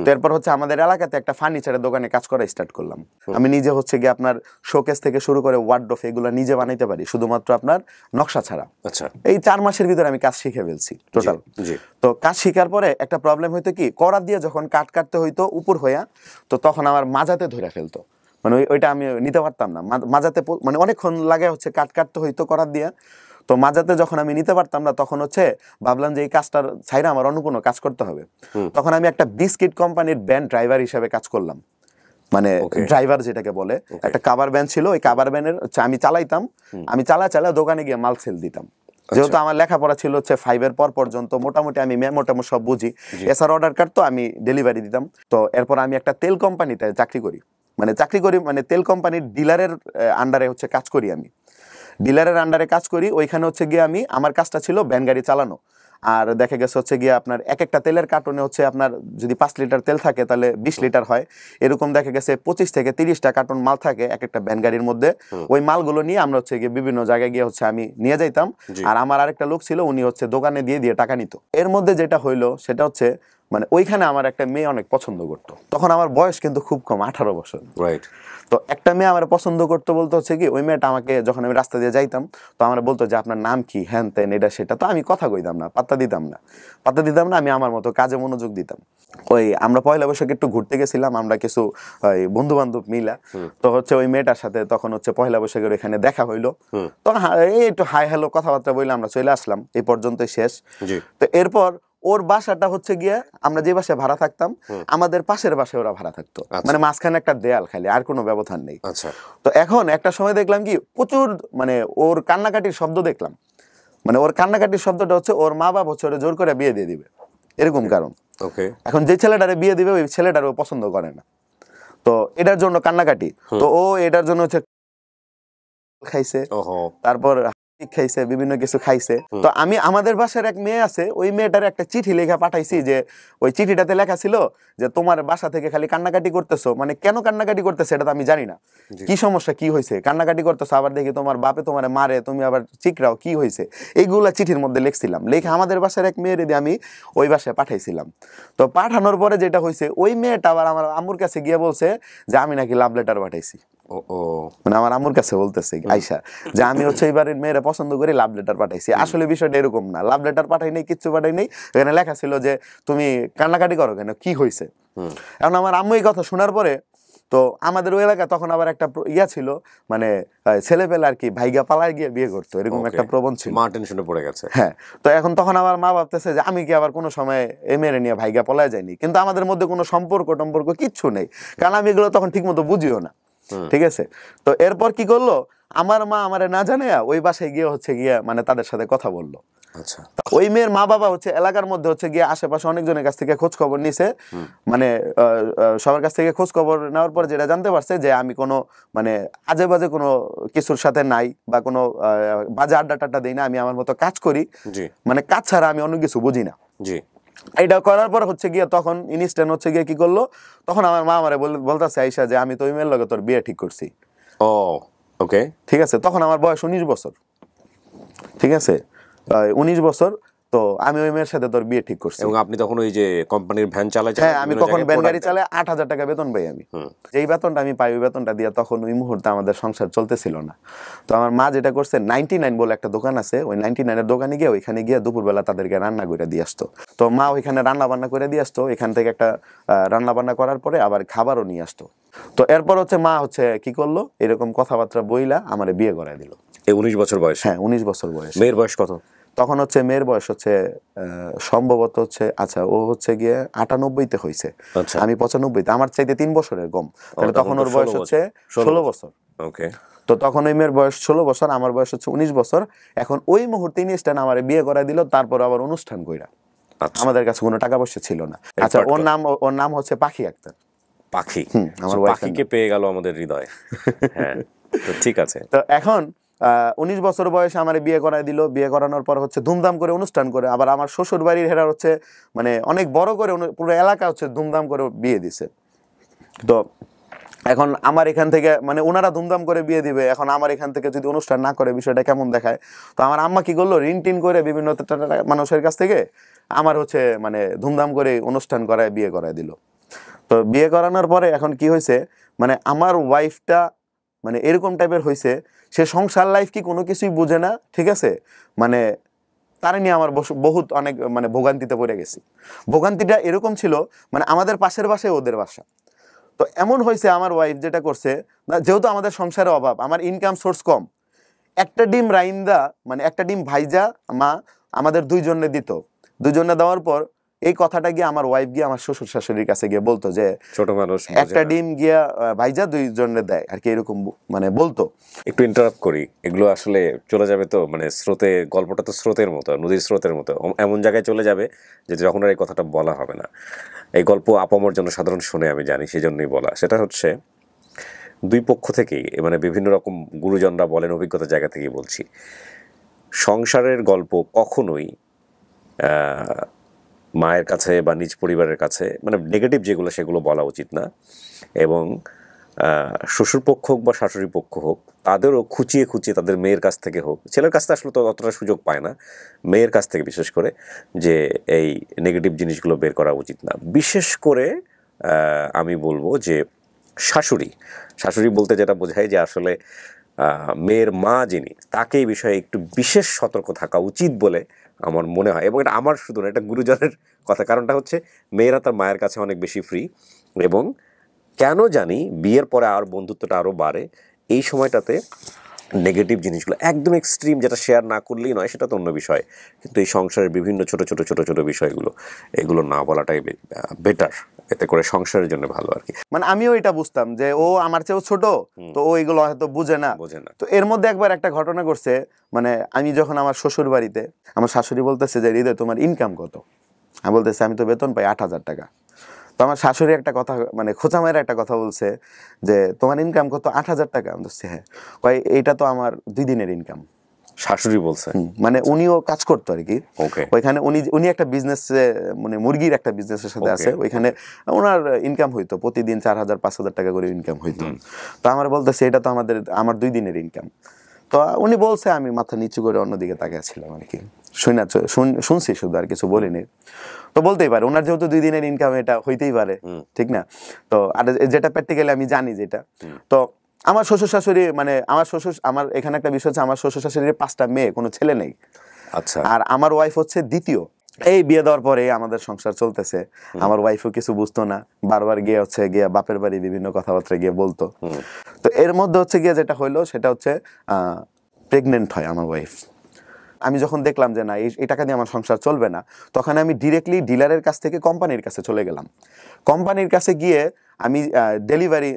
তো এরপর হচ্ছে আমাদের এলাকাতে একটা ফার্নিচারের দোকানে কাজ করা স্টার্ট করলাম। আমি নিজে হচ্ছে গিয়ে আপনার শোকেস থেকে শুরু করে ওয়ার্ডরোব এগুলো নিজে বানাইতে পারি, শুধুমাত্র আপনার নকশা ছাড়া। আচ্ছা, এই 4 মাসের ভিতরে আমি কাজ শিখে ফেলছি টোটাল। তো কাজ শিখার পরে একটা প্রবলেম হইতো কি, করাত দিয়ে যখন কাটতে হইতো উপর হইয়া, তো তখন আমার মাজাতে ধরে ফেলতো, মানে ওইটা আমি নিতে পারতাম না। মাজাতে মানে অনেকক্ষণ লাগে হচ্ছে কাটতে হইতো করাত দিয়ে। তো মাজাতে যখন আমি নিতে পারতাম না, তখন হচ্ছে ভাবলাম যে এই কাজটার ছাইরা আমার অন্য কোনো কাজ করতে হবে। তখন আমি একটা বিস্কিট কোম্পানির ভ্যান ড্রাইভার হিসেবে কাজ করলাম, মানে ড্রাইভার যেটাকে বলে। একটা কাভার ভ্যান ছিল, ওই কাভার ভ্যানের আমি চালাইতাম। আমি চালা দোকানে গিয়ে মাল সেল দিতাম। যেহেতু আমার লেখাপড়া ছিল হচ্ছে 5 এর পর পর্যন্ত, মোটামুটি আমি মোটামুটি সব বুঝি। এছাড়া অর্ডার কাটতো, আমি ডেলিভারি দিতাম। তো এরপর আমি একটা তেল কোম্পানিতে চাকরি করি, মানে তেল কোম্পানির ডিলারের আন্ডারে হচ্ছে কাজ করি। আমি ডিলারের আন্ডারে কাজ করি। ওইখানে হচ্ছে গিয়ে আমার কাজটা ছিল ভ্যান গাড়ি চালানো। আর দেখা গেছে হচ্ছে গিয়ে আপনার এক একটা তেলের কার্টনে হচ্ছে আপনার যদি 5 লিটার তেল থাকে তাহলে 20 লিটার হয়, এরকম দেখা গেছে 25 থেকে 30টা কার্টন মাল থাকে এক একটা ভ্যান গাড়ির মধ্যে। ওই মালগুলো নিয়ে আমরা হচ্ছে গিয়ে বিভিন্ন জায়গায় গিয়ে হচ্ছে আমি নিয়ে যাইতাম। আর আমার আরেকটা লোক ছিল, উনি হচ্ছে দোকানে দিয়ে টাকা নিত। এর মধ্যে যেটা হইলো সেটা হচ্ছে মানে ওইখানে আমার একটা মেয়ে অনেক পছন্দ করতো। তখন আমার বয়স কিন্তু খুব কম, 18 বছর। রাইট। তো একটা মেয়ে আমার পছন্দ করতো, বলতে হচ্ছে কি, ওই মেয়েটা আমাকে যখন আমি রাস্তা দিয়ে যাইতাম, তো আমার বলতো যে আপনার নাম কি, হ্যান তেন এটা সেটা। তো আমি কথা কইতাম না, পাত্তা দিতাম না। আমি আমার মতো কাজে মনোযোগ দিতাম। ওই আমরা পয়লা বৈশাখে একটু ঘুরতে গেছিলাম, আমরা কিছু বন্ধু বান্ধব মিলা। তো হচ্ছে ওই মেয়েটার সাথে তখন হচ্ছে পয়লা বৈশাখের এখানে দেখা হইলো। তো একটু হাই হ্যালো কথাবার্তা বললে আমরা চলে আসলাম, এই পর্যন্তই শেষ। তো এরপর ওর বাসাটা হচ্ছে গিয়ে, আমরা যে বাসায় ভাড়া থাকতাম, আমাদের পাশের বাসায় ওরা ভাড়া থাকতো, মানে মাঝখানে একটা দেয়াল খালি, আর কোনো ব্যবধান নেই। তো এখন একটা সময় দেখলাম কি প্রচুর মানে ওর কান্নাকাটির শব্দ দেখলাম। মানে ওর কান্নাকাটির শব্দটা হচ্ছে ওর মা বাবা হচ্ছে ওরা জোর করে বিয়ে দিয়ে দিবে, এরকম কারণ। এখন যে ছেলেটারে বিয়ে দিবে ওই ছেলেটার ও পছন্দ করে না, তো এটার জন্য কান্নাকাটি। তো ও এটার জন্য হচ্ছে খাইছে, তারপর খাইছে, বিভিন্ন কিছু খাইছে। তো আমি আমাদের বাসার এক মেয়ে আছে, ওই মেয়েটার একটা চিঠি লেখা পাঠাইছি, যে ওই চিঠিটাতে লেখা ছিল যে তোমার বাসা থেকে খালি কান্নাকাটি করতেছো, মানে কেন কান্নাকাটি করতেছে এটা তো আমি জানি না, কি সমস্যা, কি হয়েছে কান্নাকাটি করতেছো, আবার দেখি তোমার বাপে তোমার মারে, তুমি আবার চিকরাও, কি হয়েছে, এইগুলা চিঠির মধ্যে লিখছিলাম। লেখা আমাদের বাসার এক মেয়ের দিয়ে আমি ওই বাসায় পাঠাইছিলাম। তো পাঠানোর পরে যেটা হয়েছে, ওই মেয়েটা আবার আমার আম্মুর কাছে গিয়ে বলছে যে আমি নাকি লাভ লেটার পাঠাইছি। মানে আমার আম্মুর কাছে বলতেছে আয়শা যে আমি হচ্ছে এইবারের মেয়েরা পছন্দ করে লাভ লেটার পাঠাইছি। আসলে বিষয়টা এরকম না, লাভ লেটার পাঠাই নাই, কিচ্ছু পাঠাই নাই। এখানে লেখা ছিল যে তুমি কান্নাকাটি করো কেন, কি হয়েছে। এখন আমার আম্মু এই কথা শোনার পরে, তো আমাদের ওই এলাকা তখন আবার একটা ইয়া ছিল, মানে ছেলে পেলে আর কি ভাইগা পালায় গিয়ে বিয়ে করতো, এরকম একটা প্রবণ ছিল। মা টেনশনে পড়ে গেছে। হ্যাঁ, তো এখন তখন আমার মা ভাবতেছে যে আমি কি আবার কোনো সময় এই মেয়েরে নিয়ে ভাইগা পলায় যায়নি, কিন্তু আমাদের মধ্যে কোনো সম্পর্ক কিচ্ছু নেই, কারণ আমি এগুলো তখন ঠিক মতো বুঝিও না। ঠিক আছে, তো এরপর কি করলো, আমার মা আমারে না জানে ওই বাসায় গিয়ে হচ্ছে গিয়ে মানে তাদের সাথে কথা বললো। আচ্ছা, ওই মেয়ের মা বাবা হচ্ছে এলাকার মধ্যে হচ্ছে গিয়ে আশেপাশে অনেকজনের কাছ থেকে খোঁজ খবর নিছে, মানে সবার কাছ থেকে খোঁজ খবর নেওয়ার পর যেটা জানতে পারছে যে আমি কোনো মানে আজে বাজে কোনো কিছুর সাথে নাই, বা কোনো বাজে আড্ডা টাড্ডা দিই না, আমি আমার মতো কাজ করি, মানে কাজ ছাড়া আমি অন্য কিছু বুঝি না। এটা করার পর হচ্ছে গিয়ে তখন ইনস্ট্যান্ট হচ্ছে গিয়ে কি করলো, তখন আমার মা আমারে বলতেছে আয়শা যে আমি তো ওই মেয়ের লগে তোর বিয়ে ঠিক করছি। ওকে, ঠিক আছে, তখন আমার বয়স 19 বছর। ঠিক আছে, 19 বছর। তো আমি ওই মেয়ের সাথে তোর বিয়ে ঠিক করছি। এবং আপনি তখন ওই যে কোম্পানির ভ্যান চালাচ্ছেন? হ্যাঁ, আমি তখন ভ্যান গাড়ি চালাই, 8,000 টাকা বেতন পাই আমি। যেই বেতনটা আমি পাই, ওই বেতনটা দিয়ে তখন ওই মুহূর্তে আমাদের সংসার চলতেছিল না। তো আমার মা যেটা করছে, 99 বলে একটা দোকান আছে, ওই 99 এর দোকানে গিয়ে ওইখানে গিয়ে দুপুরবেলা তাদেরকে রান্না করে দিয়ে আসতো। তো মা ওইখানে রান্না বান্না করে দিয়ে আসতো, এখান থেকে একটা রান্না বান্না করার পরে আবার খাবারও নিয়ে আসতো। তো এরপর হচ্ছে মা হচ্ছে কি করলো, এরকম কথাবার্তা বইলা আমারে বিয়ে করায় দিল। এই 19 বছর বয়স? হ্যাঁ, 19 বছর বয়স। মেয়ের বয়স কত তখন? হচ্ছে মেয়ের বয়স হচ্ছে সম্ভবত হচ্ছে, আচ্ছা, ও হচ্ছে গিয়ে 98-তে হয়েছে, আমি 95-তে, আমার চাইতে 3 বছরের কম। তাহলে তখন ওর বয়স হচ্ছে 16 বছর। ওকে, তো তখন ওই মেয়ের বয়স 16 বছর, আমার বয়স হচ্ছে 19 বছর। এখন ওই মুহূর্তে ইনস্ট্যান্ট আমার বিয়ে করাই দিল, তারপর আবার অনুষ্ঠান কইরা। আমাদের কাছে কোনো টাকা পয়সা ছিল না। আচ্ছা, ওর নাম হচ্ছে পাখি আক্তার। পাখি, আমার পাখিকে পেয়ে গেল আমাদের হৃদয়। হ্যাঁ, তো ঠিক আছে। তো এখন 19 বছর বয়সে আমার বিয়ে করায় দিল। বিয়ে করানোর পর হচ্ছে ধুমধাম করে অনুষ্ঠান করে, আবার আমার শ্বশুর বাড়ির হেরা হচ্ছে মানে অনেক বড় করে, পুরো এলাকা হচ্ছে ধুমধাম করে বিয়ে দিছে। তো এখন আমার এখান থেকে মানে ওনারা ধুমধাম করে বিয়ে দিবে, এখন আমার এখান থেকে যদি অনুষ্ঠান না করে বিষয়টা কেমন দেখায়। তো আমার আম্মা কি করলো, ঋণ টিন করে বিভিন্ন মানুষের কাছ থেকে আমার হচ্ছে মানে ধুমধাম করে অনুষ্ঠান করায় বিয়ে করায় দিল। তো বিয়ে করানোর পরে এখন কি হয়েছে, মানে আমার ওয়াইফটা মানে এরকম টাইপের হয়েছে, সে সংসার লাইফ কি কোনো কিছুই বুঝে না, ঠিক আছে। মানে তারা নিয়ে আমার বহুত অনেক মানে ভোগান্তিতে পড়ে গেছি। ভোগান্তিটা এরকম ছিল, মানে আমাদের পাশের বাসায় ওদের বাসা। তো এমন হয়েছে আমার ওয়াইফ যেটা করছে, যেহেতু আমাদের সংসারে অভাব, আমার ইনকাম সোর্স কম, একটা ডিম রাইন্দা মানে একটা ডিম ভাইজা মা আমাদের দুইজনে দিত। দুইজনে দেওয়ার পর এই কথাটা গিয়ে আমার ওয়াইফ গিয়ে আমার শ্বশুর শাশুড়ির কাছে গিয়ে বলতো যে ছোট মানুষ একটা ডিম গিয়া ভাইজা দুইজনে দেয় আর কি, এরকম মানে বলতো। একটু ইন্টারাপ্ট করি, এগুলো আসলে চলে যাবে তো মানে স্রোতে, গল্পটা তো স্রোতের মতো, নদীর স্রোতের মতো, এমন জায়গায় চলে যাবে যে যখন আর এই কথাটা বলা হবে না। এই গল্প আপামর জন্য সাধারণ শুনে আমি জানি, সেই জন্যই বলা। সেটা হচ্ছে দুই পক্ষ থেকেই মানে বিভিন্ন রকম গুরুজনরা বলেন, অভিজ্ঞতার জায়গা থেকেই বলছি, সংসারের গল্প কখনোই মায়ের কাছে বা নিজ পরিবারের কাছে মানে নেগেটিভ যেগুলো সেগুলো বলা উচিত না। এবং শ্বশুর পক্ষ হোক বা শাশুড়ি পক্ষ হোক, তাদেরও খুঁচিয়ে খুঁচিয়ে তাদের মেয়ের কাছ থেকে হোক, ছেলের কাছ থেকে আসলে তো অতটা সুযোগ পায় না, মেয়ের কাছ থেকে বিশেষ করে, যে এই নেগেটিভ জিনিসগুলো বের করা উচিত না। বিশেষ করে আমি বলবো যে শাশুড়ি বলতে যেটা বোঝায় যে আসলে মেয়ের মা যিনি, তাকে এই বিষয়ে একটু বিশেষ সতর্ক থাকা উচিত বলে আমার মনে হয়। এবং এটা আমার শুধু না, এটা গুরুজনের কথা। কারণটা হচ্ছে মেয়েরা তার মায়ের কাছে অনেক বেশি ফ্রি, এবং কেন জানি বিয়ের পরে আর বন্ধুত্বটা আরও বাড়ে। এই সময়টাতে নেগেটিভ জিনিসগুলো একদম এক্সট্রিম, যেটা শেয়ার না করলেই নয়, সেটা তো অন্য বিষয়, কিন্তু এই সংসারের বিভিন্ন ছোট ছোট বিষয়গুলো, এগুলো না বলাটাই বেটার, এতে করে সংসারের জন্য ভালো আর কি। মানে আমিও এটা বুঝতাম যে ও আমার চেয়েও ছোট, তো ও এগুলো হয়তো বুঝে না। তো এর মধ্যে একবার একটা ঘটনা ঘটছে, মানে আমি যখন আমার শ্বশুর বাড়িতে, আমার শাশুড়ি বলতেছে যে হৃদয় তোমার ইনকাম কত? আমি বলতেছি আমি তো বেতন পাই 8,000 টাকা। তো আমার শাশুড়ি একটা কথা মানে খোঁচা মেয়ের একটা কথা বলছে যে তোমার ইনকাম কত? 8,000 টাকা। আমি বলছি হ্যাঁ। কয় এইটা তো আমার 2 দিনের ইনকাম। শাশুড়ি বলছে মানে উনিও কাজ করতো আর কি ওইখানে, উনি একটা বিজনেস মানে মুরগির একটা বিজনেসের সাথে আছে ওইখানে, ওনার ইনকাম হইতো প্রতিদিন 4,000-5,000 টাকা করে ইনকাম হইতো। তো আমার বলতেছে এটা তো আমার 2 দিনের ইনকাম। তো উনি বলছে, আমি মাথা নিচু করে অন্যদিকে তাকিয়েছিলাম আর কি, শুনছি শুধু, আর কিছু বলিনি। তো বলতেই পারে ওনার যেহেতু 2 দিনের ইনকাম, এটা হইতেই পারে, ঠিক না? তো আর যেটা প্র্যাকটিক্যালি আমি জানি যেটা, তো আমার শ্বশুর শাশুড়ি মানে আমার এখানে একটা বিষয় হচ্ছে, আমার শ্বশুর শাশুড়ির 5টা মেয়ে, কোনো ছেলে নেই। আচ্ছা। আর আমার ওয়াইফ হচ্ছে দ্বিতীয়। এই বিয়ে দেওয়ার পরে আমাদের সংসার চলতেছে। আমার ওয়াইফও কিছু বুঝতো না, বারবার গিয়ে বাপের বাড়ি বিভিন্ন কথাবার্তা গিয়ে বলতো। তো এর মধ্যে হচ্ছে গিয়ে যেটা হইলো সেটা হচ্ছে প্রেগনেন্ট হয় আমার ওয়াইফ। আমি যখন দেখলাম যে না এই টাকা দিয়ে আমার সংসার চলবে না, তখন আমি ডিরেক্টলি ডিলারের কাছ থেকে কোম্পানির কাছে চলে গেলাম। কোম্পানির কাছে গিয়ে আমি ডেলিভারি,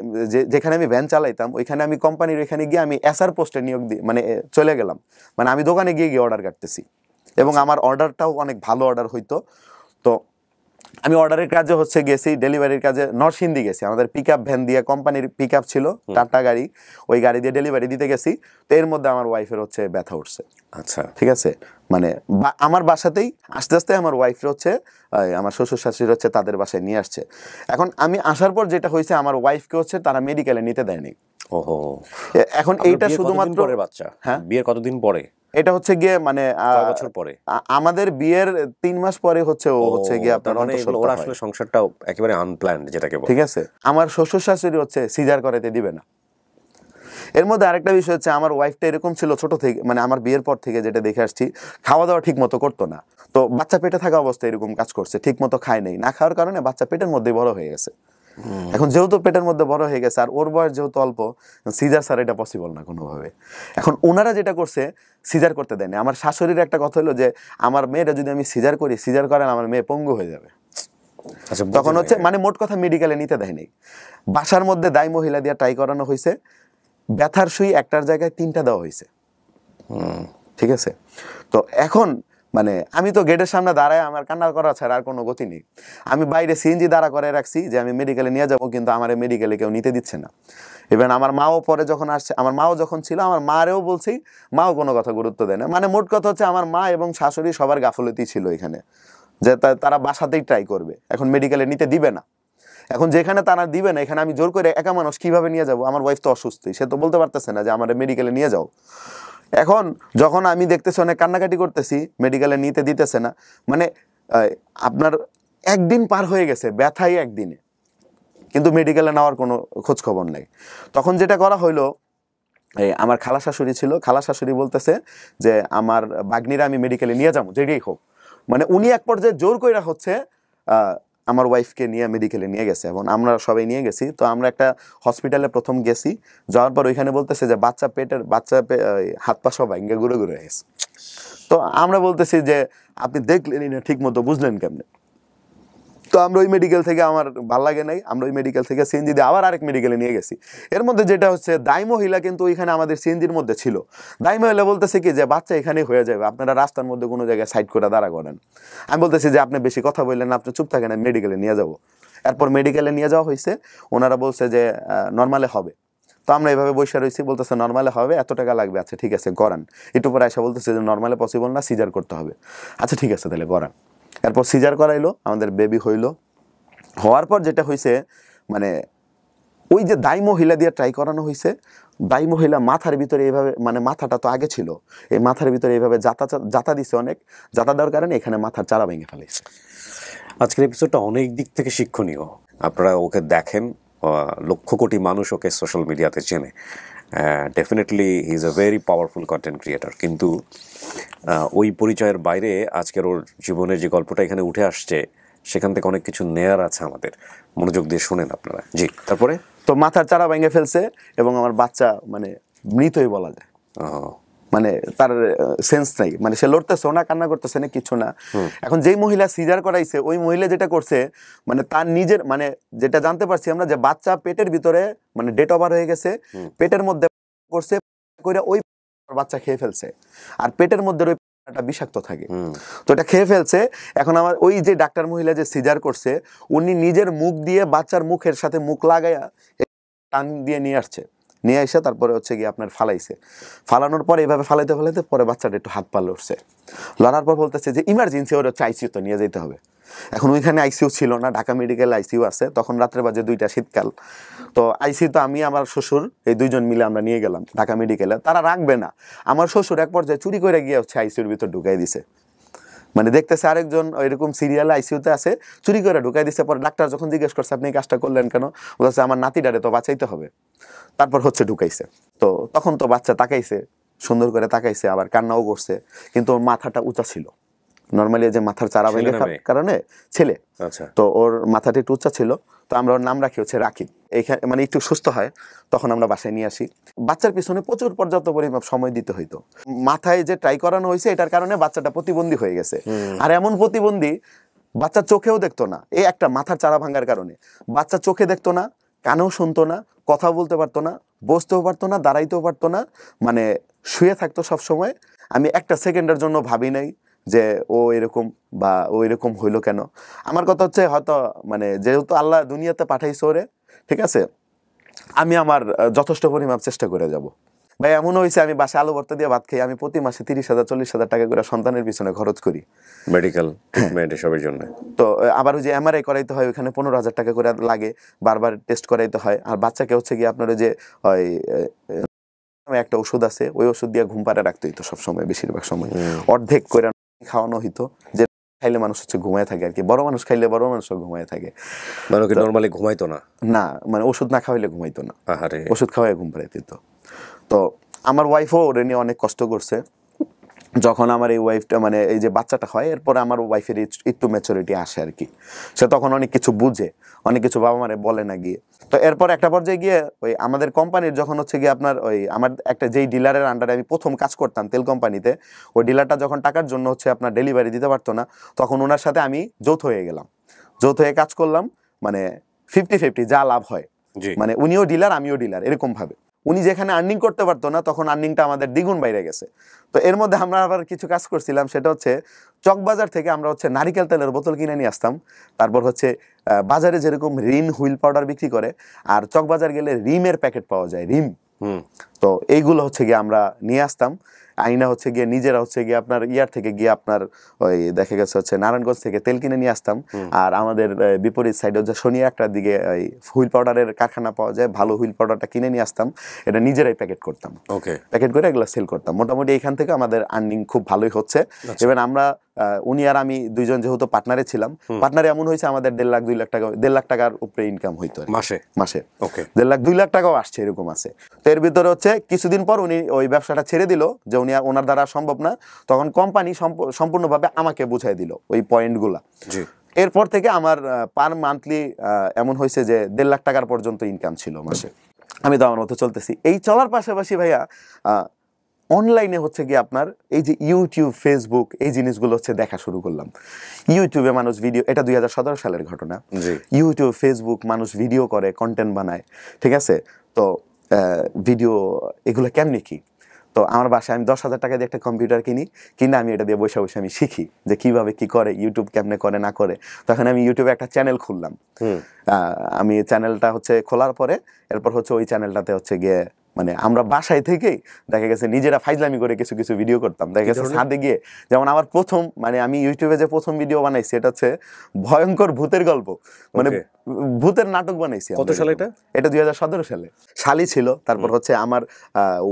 যেখানে আমি ভ্যান চালাইতাম ওইখানে আমি কোম্পানির ওইখানে গিয়ে আমি এসআর পোস্টে নিয়োগ দিই, মানে চলে গেলাম। মানে আমি দোকানে গিয়ে অর্ডার কাটতেছি, এবং আমার অর্ডারটাও অনেক ভালো অর্ডার হইতো। তো আমি অর্ডারের কাজে গেছি, ডেলিভারির কাজে নরসিংদী গেছি। আমাদের পিকআপ ভ্যান দিয়ে, কোম্পানির পিকআপ ছিল, টাটা গাড়ি, ওই গাড়ি দিয়ে ডেলিভারি দিতে গেছি। তো এর মধ্যে আমার ওয়াইফের ব্যথা উঠছে। আচ্ছা, ঠিক আছে, মানে আমার বাসাতেই আস্তে আস্তে আমার ওয়াইফের আমার শ্বশুর শাশুড়ি তাদের বাসায় নিয়ে আসছে। এখন আমি আসার পর যেটা হয়েছে, আমার ওয়াইফকে তারা মেডিকেলে নিতে দেয়নি। ওহো, এখন এইটা শুধুমাত্র বাচ্চা, হ্যাঁ, বিয়ের কতদিন পরে? এটা গিয়ে মানে বছর পরে, আমাদের বিয়ের 3 মাস পরে ও গিয়ে আপনার ওরা আসলে সংসারটাও একেবারে আনপ্ল্যান্ড যেটাকে বলে। ঠিক আছে, আমার শ্বশুর শাশুড়ি সিজার করাতে দিবে না। এর মধ্যে আরেকটা বিষয় হচ্ছে, আমার ওয়াইফটা এরকম ছিল ছোট থেকে, মানে আমার বিয়ের পর থেকে যেটা দেখে আসছি, খাওয়া দাওয়া ঠিক মতো করতো না। তো বাচ্চা পেটে থাকা অবস্থায় এরকম কাজ করছে, ঠিক মতো খায় নেই, না খাওয়ার কারণে বাচ্চা পেটের মধ্যে বড় হয়ে গেছে। এখন যেহেতু পেটের মধ্যে বড় হয়ে গেছে, আর ওর বয়স যেহেতু অল্প, সিজার ছাড়া এটা পসিবল না কোনোভাবে। এখন ওনারা যেটা করছে, সিজার করতে দেয়নি। আমার শাশুড়ির একটা কথা হলো যে আমার মেয়েটা যদি আমি সিজার করেন আমার মেয়ে পঙ্গু হয়ে যাবে। তখন মানে মোট কথা মেডিকেলে নিতে দেয়নি। বাসার মধ্যে দায় মহিলা দিয়ে ট্রাই করানো হয়েছে, ব্যথার সুই একটার জায়গায় 3টা দেওয়া হয়েছে। ঠিক আছে, তো এখন মানে আমি তো গেটের সামনে দাঁড়ায় আমার কান্না করা ছাড়া আর কোনো গতি নেই। আমি বাইরে সিএনজি দাঁড়া করে রাখছি যে আমি মেডিকেলে নিয়ে যাবো, কিন্তু আমার মেডিকেলে কেউ নিতে দিচ্ছে না। ইভেন আমার মাও পরে যখন আসছে, আমার মাও যখন ছিল আমার মারেও বলছি, মাও কোনো কথা গুরুত্ব দেয় না। মানে মোট কথা হচ্ছে আমার মা এবং শাশুড়ি সবার গাফলতি ছিল এখানে, যে তারা বাসাতেই ট্রাই করবে, এখন মেডিকেলে নিতে দিবে না। এখন যেখানে তারা দিবে না, এখানে আমি জোর করে একা মানুষ কিভাবে নিয়ে যাব? আমার ওয়াইফ তো অসুস্থই, সে তো বলতে পারতেছে না যে আমার মেডিকেলে নিয়ে যাও। এখন যখন আমি দেখতেছি অনেক কান্নাকাটি করতেছি, মেডিকেলে নিতে দিতেছে না, মানে আপনার একদিন পার হয়ে গেছে ব্যথাই একদিনে, কিন্তু মেডিকেলে নেওয়ার কোনো খোঁজ খবর নেই। তখন যেটা করা হইলো, আমার খালা শাশুড়ি ছিল, খালা শাশুড়ি বলতেছে যে আমার বাগ্নিরা আমি মেডিকেলে নিয়ে যাবো যেটাই হোক। মানে উনি এক পর্যায়ে জোর কইরা হচ্ছে আমার ওয়াইফকে নিয়ে মেডিকেলে নিয়ে গেছে এবং আমরা সবাই নিয়ে গেছি। তো আমরা একটা হসপিটালে প্রথম গেছি, যাওয়ার পর ওইখানে বলতেছে যে বাচ্চা হাত পা সব ভেঙে ঘুরে ঘুরে গেছে। তো আমরা বলতেছি যে আপনি দেখলেনই না, ঠিক মতো বুঝলেন কেমনে? তো আমরা ওই মেডিকেল থেকে, আমার ভাল লাগে নাই, আমরা ওই মেডিকেল থেকে সিএনজি দিয়ে আবার আরেক মেডিকেলে নিয়ে গেছি। এর মধ্যে যেটা হচ্ছে, দাই মহিলা কিন্তু ওইখানে আমাদের সিএনজির মধ্যে ছিল। দাই মহিলা বলতেছে কি যে বাচ্চা এখানেই হয়ে যাবে, আপনারা রাস্তার মধ্যে কোনো জায়গায় সাইড করে দাঁড়া করেন। আমি বলতেছি যে আপনি বেশি কথা বললেন না, আপনি চুপ থাকেন, আমি মেডিকেলে নিয়ে যাবো। এরপর মেডিকেলে নিয়ে যাওয়া হয়েছে, ওনারা বলছে যে নর্মালে হবে। তো আমরা এইভাবে বসে রয়েছি, বলতেছে নর্মালে হবে, এত টাকা লাগবে, আচ্ছা ঠিক আছে করান। একটু পরে আয়সা বলতেছে যে নর্মালে পসিবল না, সিজার করতে হবে। আচ্ছা ঠিক আছে তাহলে করান। এরপর সিজার করাইলো, আমাদের বেবি হইলো। হওয়ার পর যেটা হয়েছে, মানে ওই যে দাই মহিলা দিয়ে ট্রাই করানো হয়েছে, দাই মহিলা মাথার ভিতরে এইভাবে, মানে মাথাটা তো আগে ছিল, এই মাথার ভিতরে এইভাবে জাতা দিছে, অনেক জাতা দেওয়ার কারণে এখানে মাথার চারা ভেঙে ফেলেছে। আজকের এপিসোডটা অনেক দিক থেকে শিক্ষণীয়। আপনারা ওকে দেখেন, লক্ষ কোটি মানুষ ওকে সোশ্যাল মিডিয়াতে চেনে। Definitely he is a very powerful content creator. কিন্তু ওই পরিচয়ের বাইরে আজকের ওর জীবনের যে গল্পটা এখানে উঠে আসছে, সেখান থেকে অনেক কিছু নেয়ার আছে আমাদের। মনোযোগ দিয়ে শোনেন আপনারা। জি, তারপরে? তো মাথার চারা ভেঙে ফেলছে এবং আমার বাচ্চা মানে মৃতই বলা যায়। মানে তার সেন্স নাই, মানে সে লড়তেছে না, কান্না করতেছে না, কিছু না। এখন যেই মহিলা সিজার করাইছে, ওই মহিলা যেটা করছে, মানে তার নিজের, মানে যেটা জানতে পারছি আমরা, যে বাচ্চা পেটের ভিতরে মানে ডেট ওভার হয়ে গেছে, পেটের মধ্যে করছে কইরা ওই বাচ্চা খেয়ে ফেলছে। আর পেটের মধ্যে ওই বিষাক্ত থাকে, তো এটা খেয়ে ফেলছে। এখন আমার ওই যে ডাক্তার মহিলা যে সিজার করছে, উনি নিজের মুখ দিয়ে বাচ্চার মুখের সাথে মুখ লাগাইয়া টান দিয়ে নিয়ে আসছে, নিয়ে এসে তারপরে হচ্ছে গিয়ে আপনার ফালাইছে। ফালানোর পরে এইভাবে ফালাইতে ফালাইতে পরে বাচ্চাটা একটু হাত পা লড়ছে, লড়ার পর বলতেছে যে ইমার্জেন্সি ওর হচ্ছে আইসিউ তো নিয়ে যেতে হবে। এখন ওইখানে আইসিউ ছিল না, ঢাকা মেডিকেল আইসিউ আছে। তখন রাত্রে বাজে 2টা, শীতকাল। তো আইসিউ তো আমি আমার শ্বশুর এই দুইজন মিলে আমরা নিয়ে গেলাম ঢাকা মেডিকেলে। তারা রাখবে না, আমার শ্বশুর এক পর্যায়ে চুরি করে গিয়ে হচ্ছে আইসিউর ভিতর ঢুকাই দিছে। মানে দেখতেছে আরেকজন এরকম সিরিয়ালে আইসিউতে আছে, চুরি করে ঢুকাই দিছে। পরে ডাক্তার যখন জিজ্ঞেস করছে আপনি কাজটা করলেন কেন, বলছে আমার নাতিটারে তো বাঁচাইতে হবে। তারপর হচ্ছে ঢুকাইছে। তো তখন তো বাচ্চা তাকাইছে, সুন্দর করে তাকাইছে, আবার কান্নাও করছে, কিন্তু ওর মাথাটা উঁচা ছিল। নর্মালি যে মাথার চারা ভেঙে কারণে ছেলে, তো ওর মাথাটা একটু উঁচা ছিল। তো আমরা ওর নাম রাখি হচ্ছে রাকিব। এইখানে মানে একটু সুস্থ হয়, তখন আমরা বাসায় নিয়ে আসি। বাচ্চার পিছনে প্রচুর পর্যাপ্ত পরিমাণ সময় দিতে হইতো। মাথায় যে ট্রাই করানো হয়েছে, এটার কারণে বাচ্চাটা প্রতিবন্ধী হয়ে গেছে। আর এমন প্রতিবন্ধী, বাচ্চা চোখেও দেখতো না। এই একটা মাথার চারা ভাঙার কারণে বাচ্চা চোখে দেখতো না, কানেও শুনতো না, কথা বলতে পারতো না, বসতেও পারতো না, দাঁড়াইতেও পারতো না, মানে শুয়ে থাকতো সব সময়। আমি একটা সেকেন্ডের জন্য ভাবি নাই যে ও এরকম বা ও এরকম হইলো কেন। আমার কথা হচ্ছে হয়তো মানে যেহেতু আল্লাহ দুনিয়াতে পাঠাইছে ওরে, ঠিক আছে, আমি আমার যথেষ্ট পরিমাণ চেষ্টা করে যাব। ভাই এমন হয়েছে, আমি বাসায় আলু ভর্তা দিয়ে ভাত খাই, আমি প্রতি মাসে 30,000-40,000 টাকা করে সন্তানের পিছনে খরচ করি মেডিকেল ট্রিটমেন্ট এসবের জন্য। তো আবার ওই যে এমআরআই করাইতে হয়, ওখানে 15,000 টাকা করে লাগে, বারবার টেস্ট করাইতে হয়। আর বাচ্চাকে হচ্ছে কি আপনার যে ওই একটা ওষুধ আছে, ওই ওষুধ দিয়ে ঘুম পাড়ে রাখতে হইতো সবসময়, বেশিরভাগ সময় অর্ধেক করে খাওয়ানো হইতো, যে খাইলে মানুষ হচ্ছে ঘুমায় থাকে আর কি। বড় মানুষ খাইলে বড় মানুষও ঘুমায় থাকে, মানে নরমালি ঘুমাইতো না, না মানে ওষুধ না খাওয়াইলে ঘুমাইতো না, ওষুধ খাওয়াই ঘুম পাড়াইতে হইতো। তো আমার ওয়াইফও ওরে নিয়ে অনেক কষ্ট করছে। যখন আমার এই ওয়াইফটা মানে এই যে বাচ্চাটা হয়, এরপরে আমার ওয়াইফের একটু ম্যাচুরিটি আসে আর কি, সে তখন অনেক কিছু বুঝে, অনেক কিছু বাবা মারে বলে না গিয়ে। তো এরপর একটা পর্যায়ে গিয়ে ওই আমাদের কোম্পানির যখন হচ্ছে গিয়ে আপনার ওই আমার একটা যেই ডিলারের আন্ডারে আমি প্রথম কাজ করতাম তেল কোম্পানিতে, ওই ডিলারটা যখন টাকার জন্য হচ্ছে আপনার ডেলিভারি দিতে পারতো না, তখন ওনার সাথে আমি যৌথ হয়ে গেলাম, যৌথ হয়ে কাজ করলাম, মানে 50-50 যা লাভ হয়, মানে উনিও ডিলার আমিও ডিলার, এরকম ভাবে। উনি যেখানে আর্নিং করতে পারতো না তখন আর্নিংটা আমাদের দ্বিগুণ বাইরে গেছে। তো এর মধ্যে আমরা আবার কিছু কাজ করছিলাম, সেটা হচ্ছে চকবাজার থেকে আমরা হচ্ছে নারিকেল তেলের বোতল কিনে নিয়ে আসতাম। তারপর হচ্ছে বাজারে যেরকম রিন হুইল পাউডার বিক্রি করে, আর চকবাজার গেলে রিমের প্যাকেট পাওয়া যায়, রিম। তো এইগুলো হচ্ছে গিয়ে আমরা নিয়ে আসতাম, আইনা হচ্ছে গিয়ে নিজেরা হচ্ছে গিয়ে আপনার ইয়ার থেকে গিয়ে আপনার ওই দেখা গেছে হচ্ছে নারায়ণগঞ্জ থেকে তেল কিনে নিয়ে আসতাম। আর আমাদের বিপরীত সাইডে হচ্ছে শনি একটার দিকে ওই হুইল পাউডারের কারখানা পাওয়া যায়, ভালো হুইল পাউডারটা কিনে নিয়ে আসতাম, এটা নিজেরাই প্যাকেট করতাম, প্যাকেট করে এগুলো সেল করতাম। মোটামুটি এইখান থেকে আমাদের আর্নিং খুব ভালোই হচ্ছে। এবার আমরা উনি আর আমি দুইজন যেহেতু পার্টনারে ছিলাম, পার্টনারে এমন হয়েছে আমাদের 1.5 লাখ 2 লাখ টাকা 1.5 লাখ টাকার উপরে ইনকাম হইতো মাসে 1.5 লাখ 2 লাখ টাকাও আসছে, এরকম আছে। তো এর ভিতরে হচ্ছে কিছুদিন পর উনি ওই ব্যবসাটা ছেড়ে দিল, যে উনি ওনার দ্বারা সম্ভব না, তখন কোম্পানি সম্পূর্ণভাবে আমাকে বুঝাই দিল ওই পয়েন্টগুলা। এরপর থেকে আমার পার মান্থলি এমন হয়েছে যে 1.5 লাখ টাকার পর্যন্ত ইনকাম ছিল মাসে। আমি তো আমার মতো চলতেছি। এই চলার পাশাপাশি ভাইয়া অনলাইনে হচ্ছে কি আপনার এই যে ইউটিউব, ফেসবুক, এই জিনিসগুলো হচ্ছে দেখা শুরু করলাম। ইউটিউবে মানুষ ভিডিও, এটা 2017 সালের ঘটনা। ইউটিউব, ফেসবুক মানুষ ভিডিও করে, কন্টেন্ট বানায়, ঠিক আছে। তো ভিডিও এগুলো কেমনি কি, তো আমার বাসায় আমি 10,000 টাকা দিয়ে একটা কম্পিউটার কিনে আমি এটা দিয়ে বসে বসে আমি শিখি যে কিভাবে কি করে, ইউটিউব কেমনে করে না করে। তখন আমি ইউটিউবে একটা চ্যানেল খুললাম। আমি চ্যানেলটা হচ্ছে খোলার পরে এরপর হচ্ছে ওই চ্যানেলটাতে হচ্ছে গিয়ে মানে আমরা বাসায় থেকেই দেখা গেছে নিজেরা ফাইজলামি করে কিছু কিছু ভিডিও করতাম। দেখা গেছে ছাদে গিয়ে, যেমন আমার প্রথম মানে আমি ইউটিউবে যে প্রথম ভিডিও বানাইছি এটা হচ্ছে ভয়ঙ্কর ভূতের গল্প, মানে ভূতের নাটক বানাইছি। কত সালে এটা? এটা 2017 সালে। শালি ছিল, তারপর হচ্ছে আমার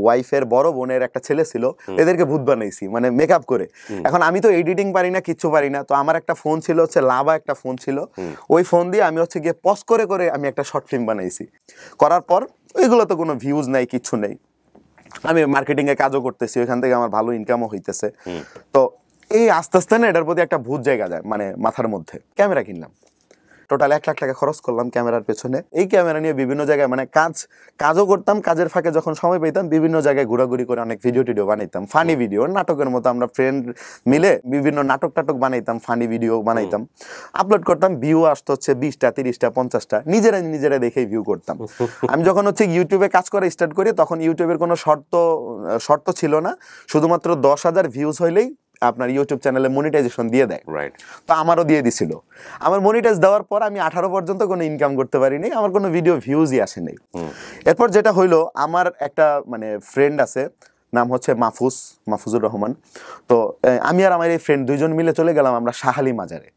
ওয়াইফের বড় বোনের একটা ছেলে ছিল, এদেরকে ভূত বানাইছি মানে মেকআপ করে। এখন আমি তো এডিটিং পারি না, কিচ্ছু পারি না। তো আমার একটা ফোন ছিল হচ্ছে লাভা একটা ফোন ছিল, ওই ফোন দিয়ে আমি হচ্ছে গিয়ে পজ করে করে আমি একটা শর্ট ফিল্ম বানাইছি। করার পর ওইগুলো তো কোনো ভিউজ নাই, কিচ্ছু নেই। আমি মার্কেটিং এ কাজও করতেছি, ওইখান থেকে আমার ভালো ইনকামও হইতেছে। তো এই আস্তে আস্তে না এটার প্রতি একটা ভূত জায়গা যায় মানে মাথার মধ্যে। ক্যামেরা কিনলাম, টোটাল 1 লাখ টাকা খরচ করলাম ক্যামেরার পেছনে। এই ক্যামেরা নিয়ে বিভিন্ন জায়গায় মানে কাজও করতাম, কাজের ফাঁকে যখন সময় পেতাম বিভিন্ন জায়গায় ঘোরাঘুরি করে অনেক ভিডিও টিডিও বানাইতাম, ফানি ভিডিও, নাটকের মতো। আমরা ফ্রেন্ড মিলে বিভিন্ন নাটক টাটক বানাইতাম, ফানি ভিডিও বানাইতাম, আপলোড করতাম। ভিউ আসতো হচ্ছে 20টা 30টা 50টা, নিজেরা দেখেই ভিউ করতাম। আমি যখন হচ্ছে ইউটিউবে কাজ করা স্টার্ট করি তখন ইউটিউবের কোনো শর্ত ছিল না, শুধুমাত্র 10,000 ভিউজ হইলেই আপনার ইউটিউব চ্যানেলে মনিটাইজেশন দিয়ে দেয়। তো আমারও দিয়ে দিছিল। আমার মনিটাইজ দেওয়ার পর আমি 18 পর্যন্ত কোনো ইনকাম করতে পারিনি, আমার কোনো ভিডিও ভিউজই আসেনি। এরপর যেটা হইলো, আমার একটা মানে ফ্রেন্ড আছে, নাম হচ্ছে মাহফুজুর রহমান। তো আমি আর আমার এই ফ্রেন্ড দুইজন মিলে চলে গেলাম আমরা শাহালি মাজারে।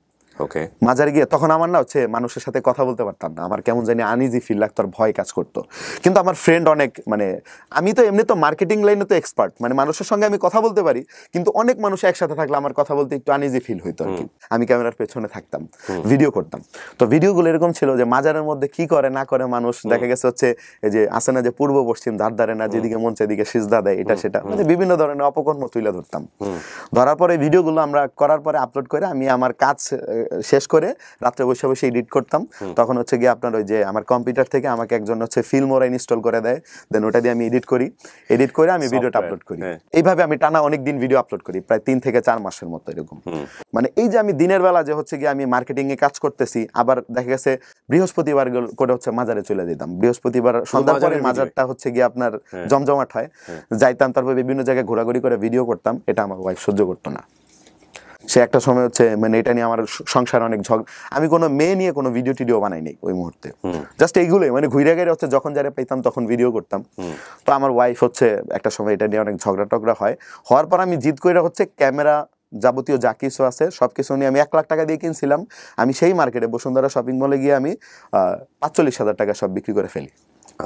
মাজারে গিয়ে তখন আমার না হচ্ছে মানুষের সাথে কথা বলতে পারতাম না, আমার কেমন জানি আনইজি ফিল লাগতো, আর ভয় কাজ করতো। কিন্তু আমার ফ্রেন্ড অনেক মানে আমি তো এমনি তো মার্কেটিং লাইনে তো এক্সপার্ট, মানে মানুষের সঙ্গে আমি কথা বলতে পারি, কিন্তু অনেক মানুষ একসাথে থাকলে আমার কথা বলতে একটু আনইজি ফিল হইতো আর কি। আমি ক্যামেরার পেছনে থাকতাম, ভিডিও করতাম। তো ভিডিওগুলো এরকম ছিল যে মাজারের মধ্যে কি করে না করে মানুষ, দেখা গেছে হচ্ছে এই যে আসে না যে পূর্ব পশ্চিম ধার ধারে না, যেদিকে মন সেদিকে সিজদা দেয়, এটা সেটা মানে বিভিন্ন ধরনের অপকর্ম তুলে ধরতাম। ধরার পরে ভিডিওগুলো আমরা করার পরে আপলোড করে আমি আমার কাজ শেষ করে রাত্রে বসে বসে এডিট করতাম। তখন হচ্ছে গিয়ে আপনার ওই যে আমার কম্পিউটার থেকে আমাকে একজন হচ্ছে ফিল্মোরা ইনস্টল করে দেয়, দেন ওটা দিয়ে আমি এডিট করে আমি ভিডিওটা আপলোড করি। এইভাবে আমি টানা অনেক দিন ভিডিও আপলোড করি, প্রায় 3 থেকে 4 মাসের মতো এরকম। মানে এই যে আমি দিনের বেলা যে হচ্ছে গিয়ে আমি মার্কেটিং এ কাজ করতেছি, আবার দেখা গেছে বৃহস্পতিবার করে হচ্ছে মাজারে চলে যেতাম। বৃহস্পতিবার সন্ধ্যার পরে মাজারটা হচ্ছে গিয়ে আপনার জমজমাট হয়, যাইতাম, তারপর বিভিন্ন জায়গায় ঘোরাঘুরি করে ভিডিও করতাম। এটা আমার ওয়াইফ সহ্য করতো না। সে একটা সময় হচ্ছে মানে এটা নিয়ে আমার সংসার অনেক আমি কোনো মেয়ে নিয়ে কোনো ভিডিও টিডিও বানাইনি ওই মুহূর্তে, জাস্ট এইগুলোই মানে ঘুরে গেড়ে হচ্ছে যখন যারা পাইতাম তখন ভিডিও করতাম। তো আমার ওয়াইফ হচ্ছে একটা সময় এটা নিয়ে অনেক ঝগড়া টগড়া হওয়ার পর আমি জিদ করে হচ্ছে ক্যামেরা যাবতীয় যা কিছু আছে সবকিছু নিয়ে আমি 1 লাখ টাকা দিয়ে কিনছিলাম। আমি সেই মার্কেটে বসুন্ধরা শপিং মলে গিয়ে আমি 45,000 টাকা সব বিক্রি করে ফেলি।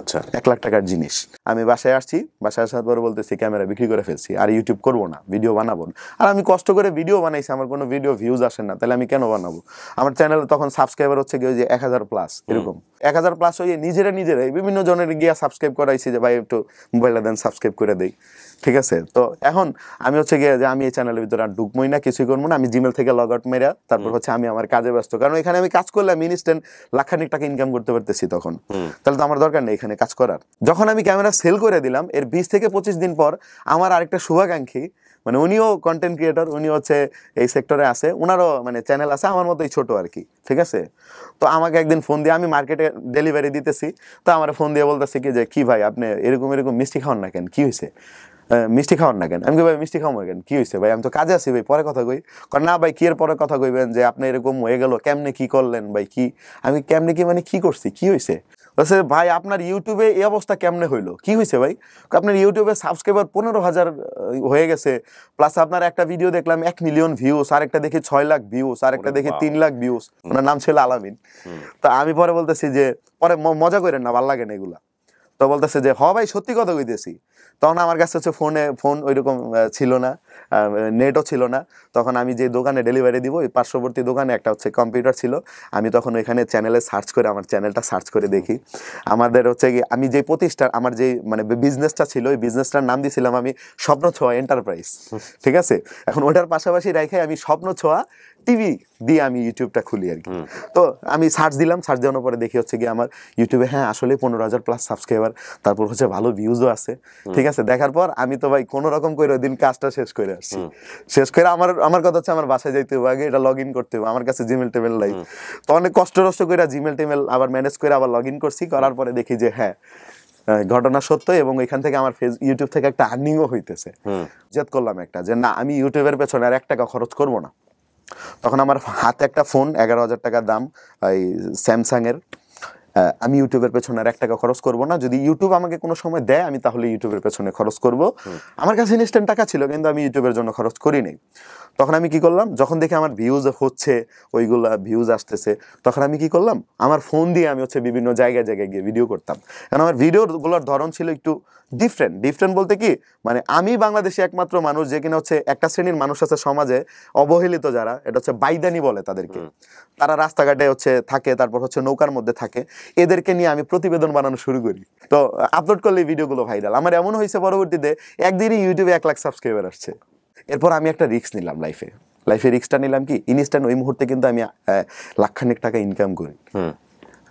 আচ্ছা, 1 লাখ টাকার জিনিস। আমি বাসায় আসছি, বাসায় আসার পরে বলতেছি ক্যামেরা বিক্রি করে ফেলছি, আর ইউটিউব করবো না, ভিডিও বানাবো না। আর আমি কষ্ট করে ভিডিও বানাইছি, আমার কোনো ভিডিও ভিউজ আসে না, তাহলে আমি কেন বানাবো? আমার চ্যানেলে তখন সাবস্ক্রাইবার হচ্ছে গিয়ে যে 1000+, এরকম 1000+ হয়ে নিজেরাই বিভিন্ন জনের গিয়া সাবস্ক্রাইব করাইছি যে ভাই একটু মোবাইলটা দেন, সাবস্ক্রাইব করে দেই, ঠিক আছে। তো এখন আমি হচ্ছে গিয়ে যে আমি এই চ্যানেলের ভিতরে আর ঢুকবোই না, কিছুই করবো না। আমি জিমেল থেকে লগ আউট মেরা তারপর হচ্ছে আমি আমার কাজে ব্যস্ত, কারণ এখানে আমি কাজ করলে আমি ইনস্ট্যান্ট লাখখানিক টাকা ইনকাম করতে পারতেছি তখন, তাহলে তো আমার দরকার নেই এখানে কাজ করার। যখন আমি ক্যামেরা সেল করে দিলাম, এর 20 থেকে 25 দিন পর আমার আরেকটা শুভাকাঙ্ক্ষী মানে উনিও কন্টেন্ট ক্রিয়েটর, উনি হচ্ছে এই সেক্টরে আছে, ওনারও মানে চ্যানেল আছে আমার মতোই ছোট আর কি, ঠিক আছে। তো আমাকে একদিন ফোন দিয়ে, আমি মার্কেটে ডেলিভারি দিতেছি, তো আমার ফোন দিয়ে বলতেছে কি যে কি ভাই আপনি এরকম এরকম মিষ্টি খাওয়ান না কেন, কি হয়েছে মিষ্টি খাওয়ান না কেন? আমি ভাই মিষ্টি খাওয়াবো কেন, কি হয়েছে ভাই, আমি তো কাজে আছি ভাই, পরে কথা কই। কারণ না ভাই কি এর পরে কথা কইবেন যে আপনি এরকম হয়ে গেল, কেমনে কি করলেন ভাই, কি আমি কেমনে কি মানে কি করছি, কি হয়েছে? বলছে ভাই আপনার ইউটিউবে এই অবস্থা কেমনে হইলো, কি হয়েছে ভাই? আপনার ইউটিউবে সাবস্ক্রাইবার 15,000 হয়ে গেছে, প্লাস আপনার একটা ভিডিও দেখলাম 1 মিলিয়ন ভিউস, আর একটা দেখি 6 লাখ ভিউস, আর একটা দেখি 3 লাখ ভিউস। ওনার নাম ছিল আলামিন। তো আমি পরে বলতেছি যে পরে মজা করেন না, ভাল লাগে না এগুলা। তো বলতেছে যে হ ভাই সত্যি কথা কইতেছি। তখন আমার কাছে হচ্ছে ফোন ওইরকম ছিল না, নেটও ছিল না। তখন আমি যে দোকানে ডেলিভারি দিব, ওই পার্শ্ববর্তী দোকানে একটা হচ্ছে কম্পিউটার ছিল। আমি তখন ওইখানে চ্যানেলে সার্চ করে, আমার চ্যানেলটা সার্চ করে দেখি। আমাদের হচ্ছে কি, আমি যে প্রতিষ্ঠান, আমার যে মানে বিজনেসটা ছিল, ওই বিজনেসটার নাম দিয়েছিলাম আমি স্বপ্ন ছোঁয়া এন্টারপ্রাইজ, ঠিক আছে। এখন ওটার পাশাপাশি রেখে আমি স্বপ্ন ছোঁয়া টিভি দিয়ে আমি ইউটিউবটা খুলি আর কি। তো আমি সার্চ দিলাম, সার্চ দেওয়ার পরে দেখি হচ্ছে কি আমার ইউটিউবে হ্যাঁ আসলে 15,000 প্লাস সাবস্ক্রাইবার, তারপর হচ্ছে ভালো ভিউজও আছে, ঠিক আছে। দেখার পর আমি তো ভাই কোনো রকম করে ওই দিন কাজটা শেষ করে আসছি। শেষ করে আমার কথা হচ্ছে আমার বাসায় যাইতে হবে, আগে এটা লগ ইন করতে হবে, আমার কাছে জিমেল টেমেল নাই। তো অনেক কষ্ট করে জিমেল টেমেল আবার ম্যানেজ করে আবার লগ ইন করছি। করার পরে দেখি যে হ্যাঁ ঘটনা সত্য, এবং এখান থেকে আমার ইউটিউব থেকে একটা আর্নিংও হইতেছে। জেদ করলাম একটা যে না, আমি ইউটিউবের পেছনে আর 1 টাকা খরচ করবো না। তখন আমার হাতে একটা ফোন 11,000 টাকার দাম, এই স্যামসাং এর। আমি ইউটিউবের পেছনে আর 1 টাকা খরচ করব না, যদি ইউটিউব আমাকে কোনো সময় দেয় আমি তাহলে ইউটিউবের পেছনে খরচ করব। আমার কাছে ইনস্ট্যান্ট টাকা ছিল, কিন্তু আমি ইউটিউবের জন্য খরচ করি নাই। তখন আমি কি করলাম, যখন দেখি আমার ভিউজ হচ্ছে, ওইগুলা ভিউজ আসতেছে, তখন আমি কি করলাম, আমার ফোন দিয়ে আমি হচ্ছে বিভিন্ন জায়গায় গিয়ে ভিডিও করতাম। কারণ আমার ভিডিওগুলোর ধরন ছিল একটু ডিফারেন্ট বলতে কি, মানে আমি বাংলাদেশে একমাত্র মানুষ যে কিনা হচ্ছে একটা শ্রেণীর মানুষ আছে সমাজে অবহেলিত, যারা এটা হচ্ছে বাইদানি বলে তাদেরকে, তারা রাস্তাঘাটে হচ্ছে থাকে, তারপর হচ্ছে নৌকার মধ্যে থাকে, এদেরকে নিয়ে আমি প্রতিবেদন বানানো শুরু করি। তো আপলোড করলে এই ভিডিওগুলো ভাইরাল। আমার এমন হয়েছে পরবর্তীতে একদিনই ইউটিউবে 1 লাখ সাবস্ক্রাইবার আসছে। এরপর আমি একটা রিস্ক নিলাম লাইফে রিস্কটা নিলাম কি, ইনস্ট্যান্ট ওই মুহূর্তে কিন্তু আমি লাখখানেক টাকা ইনকাম করি।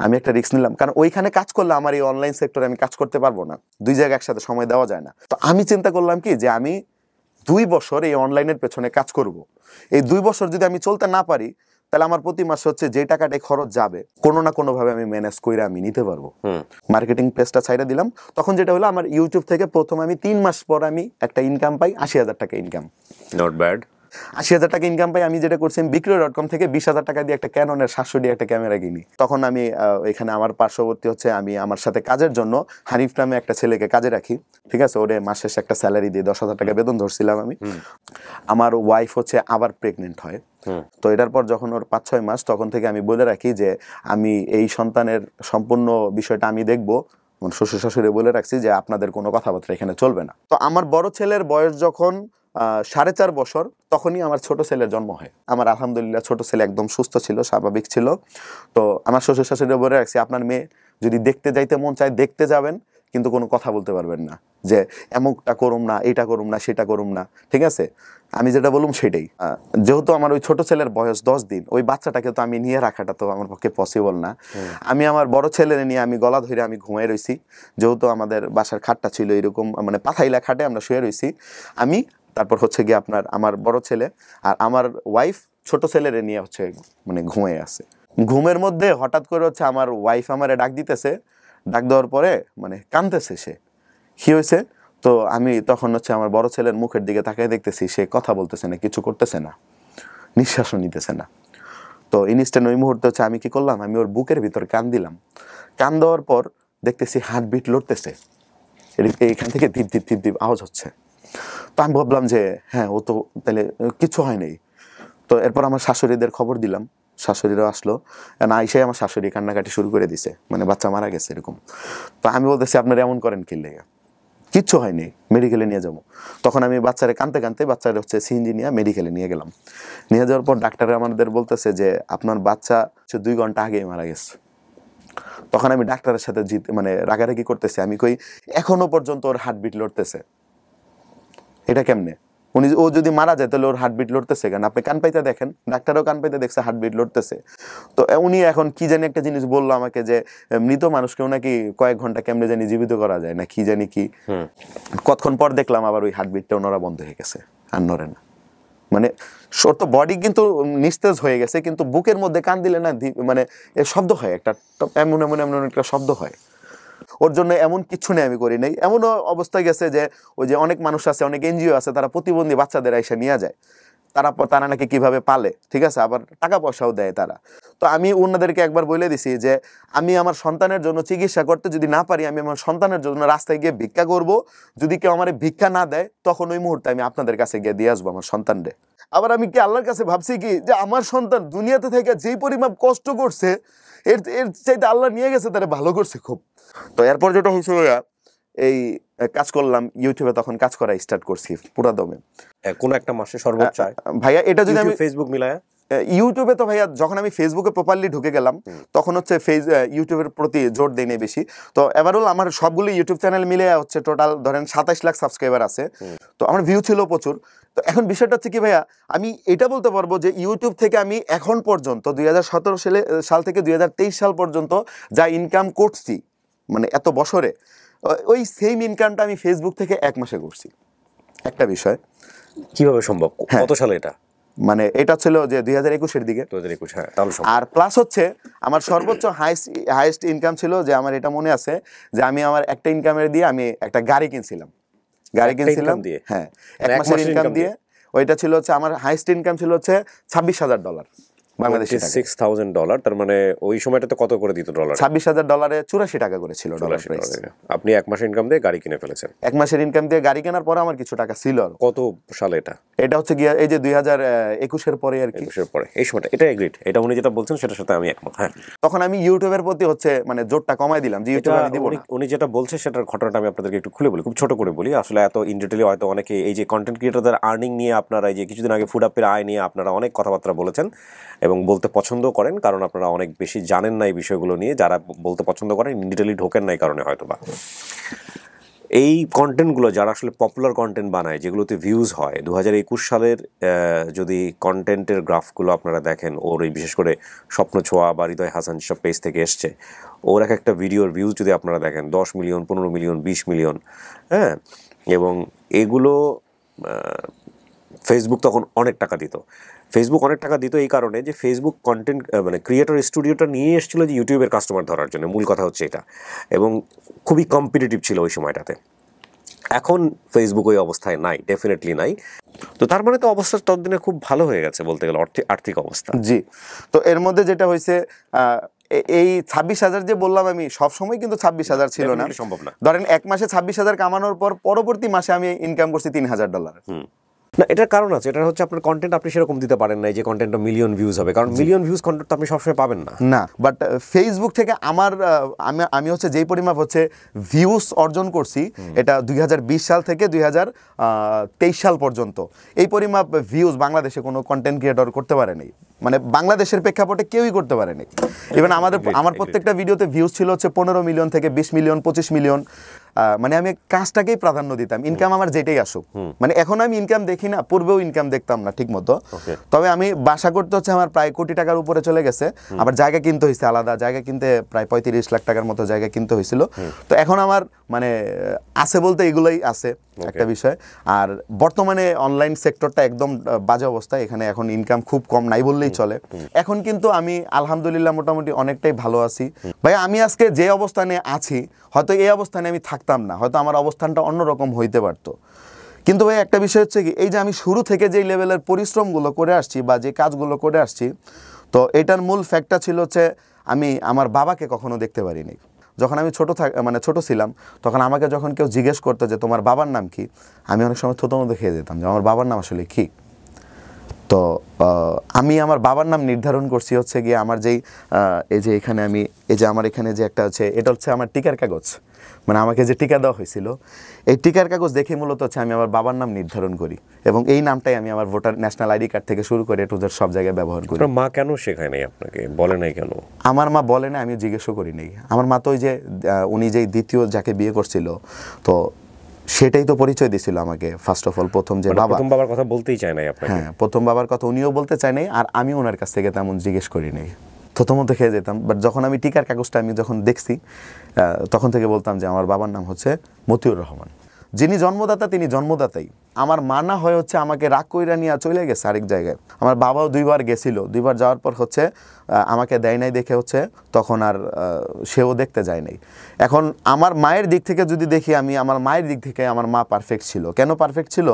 আমি একটা রিস্ক নিলাম, কারণ ওইখানে কাজ করলে আমার এই অনলাইন সেক্টরে আমি কাজ করতে পারবো না, 2 জায়গায় একসাথে সময় দেওয়া যায় না। তো আমি চিন্তা করলাম কি যে আমি 2 বছর এই অনলাইনের পেছনে কাজ করব। এই 2 বছর যদি আমি চলতে না পারি, তাহলে আমার প্রতি মাসে হচ্ছে যে টাকাটাই খরচ যাবে, কোনো না কোনো ভাবে আমি ম্যানেজ করে আমি নিতে পারবো। মার্কেটিং পেজটা ছাইড়া দিলাম। তখন যেটা হলো, আমার ইউটিউব থেকে প্রথম আমি 3 মাস পর আমি একটা ইনকাম পাই, 80,000 টাকা ইনকাম। Not bad. 80,000 টাকা ইনকাম পাই। আমি যেটা করছি, বিক্রয়.com থেকে 20,000 টাকা দিয়ে একটা ক্যাননের 700 একটা ক্যামেরা কিনি। তখন আমি এখানে আমার পার্শ্ববর্তী হচ্ছে, আমি আমার সাথে কাজের জন্য হানিফ নামে একটা ছেলেকে কাজে রাখি, ঠিক আছে। ওরে মাস শেষে একটা স্যালারি দিয়ে 10,000 টাকা বেতন ধরছিলাম আমি। আমার ওয়াইফ হচ্ছে আবার প্রেগনেন্ট হয়। তো এটার পর যখন ওর 5-6 মাস, তখন থেকে আমি বলে রাখি যে আমি এই সন্তানের সম্পূর্ণ বিষয়টা আমি দেখবো। শ্বশুর শাশুড়ি বলে রাখছি যে আপনাদের কোনো কথাবার্তা এখানে চলবে না। তো আমার বড় ছেলের বয়স যখন 4.5 বছর, তখনই আমার ছোট ছেলের জন্ম হয়। আমার আলহামদুলিল্লাহ ছোট ছেলে একদম সুস্থ ছিল, স্বাভাবিক ছিল। তো আমার শ্বশুর শাশুড়ি বলে রাখছি আপনার মেয়ে যদি দেখতে যাইতে মন চায় দেখতে যাবেন, কিন্তু কোনো কথা বলতে পারবেন না যে এমুকটা করুম না, এটা করুম না, সেটা করুম না, ঠিক আছে। আমি যেটা বলুম সেটাই। যেহেতু আমার ওই ছোট ছেলের বয়স 10 দিন, ওই বাচ্চাটাকে তো আমি নিয়ে রাখাটা তো আমার পক্ষে পসিবল না। আমি আমার বড় ছেলে নিয়ে আমি গলা ধরে আমি ঘুমাই রইছি। যেহেতু আমাদের বাসার খাটটা ছিল এরকম মানে পাথাইলা খাটে, আমরা শুয়ে রইছি। আমি তারপর হচ্ছে গিয়ে আমার বড় ছেলে আর আমার ওয়াইফ ছোট ছেলেরে নিয়ে হচ্ছে মানে ঘুমিয়ে আছে। ঘুমের মধ্যে হঠাৎ করে হচ্ছে আমার ওয়াইফ আমারে ডাক দিতেছে। ডাক দেওয়ার পরে মানে কাঁদতেছে সে, কি হয়েছে? তো আমি তখন হচ্ছে আমার বড় ছেলের মুখের দিকে তাকিয়ে দেখতেছি, সে কথা বলতেছে না, কিছু করতেছে না, নিঃশ্বাসও নিতেছে না। তো ইনস্ট্যান্ট ওই মুহূর্তে হচ্ছে আমি কি করলাম, আমি ওর বুকের ভিতর কান দিলাম। কান দেওয়ার পর দেখতেছি হার্টবিট লড়তেছে, এখান থেকে ধীপ ধীপ ধীপ ধীপ আওয়াজ হচ্ছে। তো আমি ভাবলাম যে হ্যাঁ ও তো তাহলে কিছু হয় নাই। তো এরপর আমার শাশুড়িদের খবর দিলাম, শাশুড়িরাও আসলো। না এসে আমার শাশুড়ি কান্নাকাটি শুরু করে দিছে, মানে বাচ্চা মারা গেছে এরকম। তো আমি বলতেছি আপনারা এমন করেন কি লেগে, কিচ্ছু হয়নি, মেডিকেলে নিয়ে যাবো। তখন আমি বাচ্চারে কাঁদতে বাচ্চারা হচ্ছে সিএনজি নিয়ে মেডিকেলে নিয়ে গেলাম। নিয়ে যাওয়ার পর ডাক্তার আমাদের বলতেছে যে আপনার বাচ্চা 2 ঘন্টা আগেই মারা গেছে। তখন আমি ডাক্তারের সাথে মানে রাগারাগি করতেছি, আমি কই এখনো পর্যন্ত ওর হার্টবিট লড়তেছে, এটা কেমনে? ও যদি মারা যায় তাহলে ওর হার্টবিট লড়তেছে কেন? আপনি কান পাইতে দেখেন, ডাক্তারও কান পাইতে দেখছে হার্টবিট লড়তেছে। তো উনি এখন কি জানি একটা জিনিস বললো আমাকে যে মৃত মানুষকেও নাকি কয়েক ঘন্টা কেমনে জানি জীবিত করা যায় না, কি জানি কি। কতক্ষণ পর দেখলাম আবার ওই হার্টবিটটা ওনারা বন্ধ হয়ে গেছে। আর নড়ে না। মানে ওর তো বডি কিন্তু নিস্তেজ হয়ে গেছে, কিন্তু বুকের মধ্যে কান দিলে না মানে শব্দ হয় একটা, এমন এমন এমন একটা শব্দ হয়। ওর জন্য এমন কিচ্ছু নেই আমি করি নাই। এমনও অবস্থায় গেছে যে ওই যে অনেক মানুষ আছে, অনেক এনজিও আছে, তারা প্রতিবন্ধী বাচ্চাদের এসে নিয়ে যায়, তারা নাকি কিভাবে পালে, ঠিক আছে, আবার টাকা পয়সাও দেয় তারা। তো আমি ওনাদেরকে একবার বলে দিছি যে আমি আমার সন্তানের জন্য চিকিৎসা করতে যদি না পারি, আমি আমার সন্তানের জন্য রাস্তায় গিয়ে ভিক্ষা করব, যদি কেউ আমার ভিক্ষা না দেয় তখন ওই মুহূর্তে আমি আপনাদের কাছে গিয়ে দিয়ে আসবো আমার সন্তানরে। আবার আমি কি আল্লাহর কাছে ভাবছি কি যে আমার সন্তান দুনিয়াতে থেকে যেই পরিমাণ কষ্ট করছে, এর এর চাইতে আল্লাহ নিয়ে গেছে, তারা ভালো করছে খুব। তো এরপর যেটা হয়েছে ভাইয়া, এই কাজ করলাম ইউটিউবে, তখন কাজ করা স্টার্ট করছি পুরা দমে। কোন একটা মাসে সর্বোচ্চ ভাইয়া এটা যদি আমি ফেসবুক মিলায় ইউটিউবে, তো ভাইয়া যখন আমি ফেসবুকে প্রপারলি ঢুকে গেলাম তখন হচ্ছে ইউটিউবের প্রতি জোর দেই নাই বেশি। তো এবারও আমার সবগুলো ইউটিউব চ্যানেল মিলে হচ্ছে টোটাল ধরেন 27 লাখ সাবস্ক্রাইবার আছে। তো আমার ভিউ ছিল প্রচুর। তো এখন বিষয়টা হচ্ছে কি ভাইয়া, আমি এটা বলতে পারবো যে ইউটিউব থেকে আমি এখন পর্যন্ত 2017 সাল থেকে 2023 সাল পর্যন্ত যা ইনকাম করছি, মানে এত বছরে, ওই সেম ইনকামটা আমি ফেসবুক থেকে 1 মাসে করছি। একটা বিষয় কিভাবে সম্ভব? কত সালে এটা? মানে এটা ছিল যে 2021-এর দিকে। 2021, হ্যাঁ, তাহলে আর প্লাস হচ্ছে আমার সর্বোচ্চ হাইস্ট ইনকাম ছিল যে, আমার এটা মনে আছে যে আমি আমার একটা ইনকামের দিয়ে আমি একটা গাড়ি কিনছিলাম। হ্যাঁ, 1 মাসের ইনকাম দিয়ে। ওইটা ছিল হচ্ছে আমার হাইস্ট ইনকাম ছিল হচ্ছে $26,000 বাংলাদেশি টাকা। $26,000, তার মানে ওই সময়টা তো কত করে দিত ডলার? $26,000 84 টাকা করে ছিল ডলার প্রাইস। আপনি 1 মাসের ইনকাম দিয়ে গাড়ি কিনে ফেলেছেন। 1 মাসের ইনকাম দিয়ে গাড়ি কেনার পরে আমার কিছু টাকা ছিল। কত সালে এটা? এটা হচ্ছে গিয়া এই যে 2021-এর পরে আর কি। 21-এর পরে এই সময়টা, এটা এগ্রিড, এটা উনি যেটা বলছেন সেটার সাথে আমি একমত। হ্যাঁ, তখন আমি ইউটিউবের প্রতি হচ্ছে মানে জোরটা কমাই দিলাম যে ইউটিউব আমি দিব না। উনি যেটা বলছে সেটার ঘটনাটা আমি আপনাদেরকে একটু খুলে বলি, খুব ছোট করে বলি। আসলে এত ইন ডিটেইলে হয়তো অনেকে এই যে কন্টেন্ট ক্রিয়েটরদের আর্নিং নিয়ে, আপনারা এই যে কিছুদিন আগে ফুড আপের আয় নিয়ে আপনারা অনেক কথাবার্তা বলেছেন এবং বলতে পছন্দ করেন, কারণ আপনারা অনেক বেশি জানেন না এই বিষয়গুলো নিয়ে। যারা বলতে পছন্দ করেন ইন ডিটেইলি ঢোকেন না এই কারণে হয়তো বা। এই কন্টেন্টগুলো যারা আসলে পপুলার কন্টেন্ট বানায়, যেগুলোতে ভিউজ হয়, 2021 সালের যদি কন্টেন্টের গ্রাফগুলো আপনারা দেখেন, ওর এই বিশেষ করে স্বপ্ন ছোঁয়া বা হৃদয় হাসান যেসব পেজ থেকে এসছে, ওর এক একটা ভিডিওর ভিউজ যদি আপনারা দেখেন 10 মিলিয়ন, 15 মিলিয়ন, 20 মিলিয়ন, হ্যাঁ, এবং এগুলো ফেসবুক তখন অনেক টাকা দিত। ফেসবুক অনেক টাকা দিত এই কারণে যে ফেসবুক কন্টেন্ট মানে ক্রিয়েটর স্টুডিওটা নিয়ে এসেছিল যে ইউটিউবের কাস্টমার ধরার জন্য, মূল কথা হচ্ছে এটা, এবং খুবই কম্পিটিটিভ ছিল ওই সময়টাতে। এখন ফেসবুক ওই অবস্থায় নাই, ডেফিনেটলি নাই। তো তার মানে তো অবস্থা ততদিনে খুব ভালো হয়ে গেছে বলতে গেলে, আর্থিক অবস্থা। জি, তো এর মধ্যে যেটা হয়েছে, এই 26,000 যে বললাম আমি, সবসময় কিন্তু 26,000 ছিল না, সম্ভব না। ধরেন 1 মাসে 26,000 কামানোর পর পরবর্তী মাসে আমি ইনকাম করছি $3,000। না, এটার কারণ আছে। এটা হচ্ছে আপনার কন্টেন্ট আপনি সেরকম দিতে পারেন না, যে কন্টেন্টটা মিলিয়ন ভিউজ হবে, কারণ মিলিয়ন ভিউজ কন্টেন্ট তো আপনি সবসময় পাবেন না। না, বাট ফেসবুক থেকে আমি হচ্ছে যেই পরিমাপ হচ্ছে ভিউজ অর্জন করছি, এটা 2020 সাল থেকে 2023 সাল পর্যন্ত এই পরিমাপ ভিউজ বাংলাদেশে কোনো কন্টেন্ট ক্রিয়েটর করতে পারেনি। মানে বাংলাদেশের প্রেক্ষাপটে কেউই করতে পারেনি। ইভেন আমার প্রত্যেকটা ভিডিওতে ভিউজ ছিল হচ্ছে 15 মিলিয়ন থেকে 20 মিলিয়ন, 25 মিলিয়ন। মানে আমি কাজটাকেই প্রাধান্য দিতাম, ইনকাম আমার যেটাই আসুক। মানে এখন আমি ইনকাম দেখি না, পূর্বেও ইনকাম দেখতাম না ঠিক মতো। তবে আমি বাসা করতে হচ্ছে আমার প্রায় কোটি টাকার উপরে চলে গেছে। আবার জায়গা কিনতে হয়েছে, আলাদা জায়গা কিনতে প্রায় 35 লাখ টাকার মতো জায়গা কিনতে হয়েছিল। তো এখন আমার মানে আছে বলতে এগুলোই আছে একটা বিষয়। আর বর্তমানে অনলাইন সেক্টরটা একদম বাজে অবস্থা, এখানে এখন ইনকাম খুব কম, নাই বললেই চলে। এখন কিন্তু আমি আলহামদুলিল্লাহ মোটামুটি অনেকটাই ভালো আছি। ভাই আমি আজকে যে অবস্থানে আছি, হয়তো এই অবস্থানে আমি থাকতাম না, হয়তো আমার অবস্থানটা অন্যরকম হইতে পারতো। কিন্তু ভাই একটা বিষয় হচ্ছে কি, এই যে আমি শুরু থেকে যেই লেভেলের পরিশ্রমগুলো করে আসছি বা যে কাজগুলো করে আসছি, তো এটার মূল ফ্যাক্টটা ছিল হচ্ছে আমি আমার বাবাকে কখনো দেখতে পারিনি। যখন আমি ছোট ছিলাম, তখন আমাকে যখন কেউ জিজ্ঞেস করতো যে তোমার বাবার নাম কি, আমি অনেক সময় থতমত খেয়ে যেতাম যে আমার বাবার নাম আসলে কি। তো আমি আমার বাবার নাম নির্ধারণ করছি হচ্ছে গিয়ে আমার যেই এই যে এখানে আমি এই যে আমার এখানে যে একটা আছে, এটা হচ্ছে আমার টিকার কাগজ। মানে আমাকে যে টিকা দেওয়া হয়েছিল, এই টিকার কাগজ দেখে মূলত হচ্ছে আমি আমার বাবার নাম নির্ধারণ করি, এবং এই নামটাই আমি আমার ভোটার ন্যাশনাল আইডি কার্ড থেকে শুরু করে টু সব জায়গায় ব্যবহার করি। মা কেন শেখায় নাই আপনাকে, বলে নাই কেন? আমার মা বলে না, আমি জিজ্ঞেসও করি নাই। আমার মা তো ওই যে উনি যেই দ্বিতীয় যাকে বিয়ে করছিল, তো সেটাই তো পরিচয় দিছিল আমাকে ফার্স্ট অফ অল। প্রথম যে প্রথম বাবার কথা বলতেই চায় নাই আপনাকে? হ্যাঁ, প্রথম বাবার কথা উনিও বলতে চায় নাই, আর আমি ওনার কাছ থেকে তেমন জিজ্ঞেস করি নাই, থতমত খেয়ে যেতাম। বাট যখন আমি টিকার কাগজটা আমি যখন দেখছি, তখন থেকে বলতাম যে আমার বাবার নাম হচ্ছে মতিউর রহমান। যিনি জন্মদাতা তিনি জন্মদাতাই। আমার মা না হয় হচ্ছে আমাকে রাগ কইরা নিয়ে চলে গেছে আরেক জায়গায়। আমার বাবাও 2বার গেছিল, 2বার যাওয়ার পর হচ্ছে আমাকে দেয় নাই দেখে হচ্ছে তখন আর সেও দেখতে যায় নাই। এখন আমার মায়ের দিক থেকে যদি দেখি, আমি আমার মায়ের দিক থেকে আমার মা পারফেক্ট ছিল। কেন পারফেক্ট ছিল?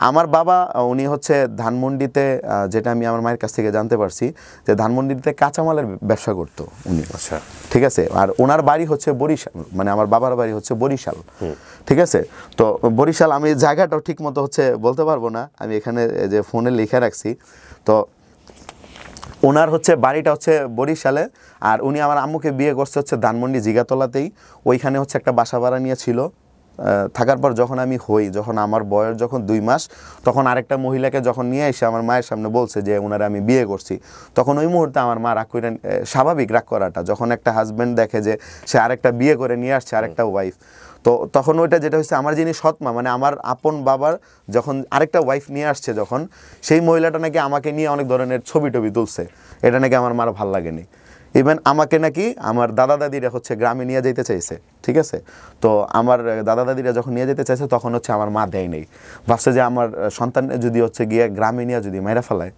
আমার বাবা উনি হচ্ছে ধানমন্ডিতে, যেটা আমি আমার মায়ের কাছ থেকে জানতে পারছি, যে ধানমন্ডিতে কাঁচামালের ব্যবসা করতো উনি। আচ্ছা, ঠিক আছে। আর ওনার বাড়ি হচ্ছে বরিশাল, মানে আমার বাবার বাড়ি হচ্ছে বরিশাল। ঠিক আছে। তো বরিশাল আমি জায়গাটাও ঠিক মতো হচ্ছে বলতে পারবো না, আমি এখানে যে ফোনে লিখে রাখছি। তো ওনার হচ্ছে বাড়িটা হচ্ছে বরিশালে, আর উনি আমার আম্মুকে বিয়ে করছে হচ্ছে ধানমন্ডি জিগাতলাতেই। ওইখানে হচ্ছে একটা বাসা ভাড়া নিয়েছিল। থাকার পর যখন আমি যখন আমার বয়স যখন 2 মাস, তখন আরেকটা মহিলাকে যখন নিয়ে এসে আমার মায়ের সামনে বলছে যে ওনারা আমি বিয়ে করছি, তখন ওই মুহূর্তে আমার মা রাগ করে, স্বাভাবিক রাগ করাটা, যখন একটা হাজব্যান্ড দেখে যে সে আরেকটা বিয়ে করে নিয়ে আসছে আরেকটা ওয়াইফ, তো তখন ওইটা যেটা হচ্ছে আমার যিনি সৎমা, মানে আমার আপন বাবার যখন আরেকটা ওয়াইফ নিয়ে আসছে, যখন সেই মহিলাটা নাকি আমাকে নিয়ে অনেক ধরনের ছবি টবি তুলছে, এটা নাকি আমার মার ভালো লাগেনি। ইভেন আমাকে নাকি আমার দাদা দাদিরা হচ্ছে গ্রামে নিয়ে যেতে চাইছে। ঠিক আছে। তো আমার দাদা দাদিরা যখন নিয়ে যেতে চাইছে, তখন হচ্ছে আমার মা দেয় নেই, ভাবছে যে আমার সন্তান যদি হচ্ছে গিয়ে গ্রামে নিয়ে যদি মেরা ফেলায়।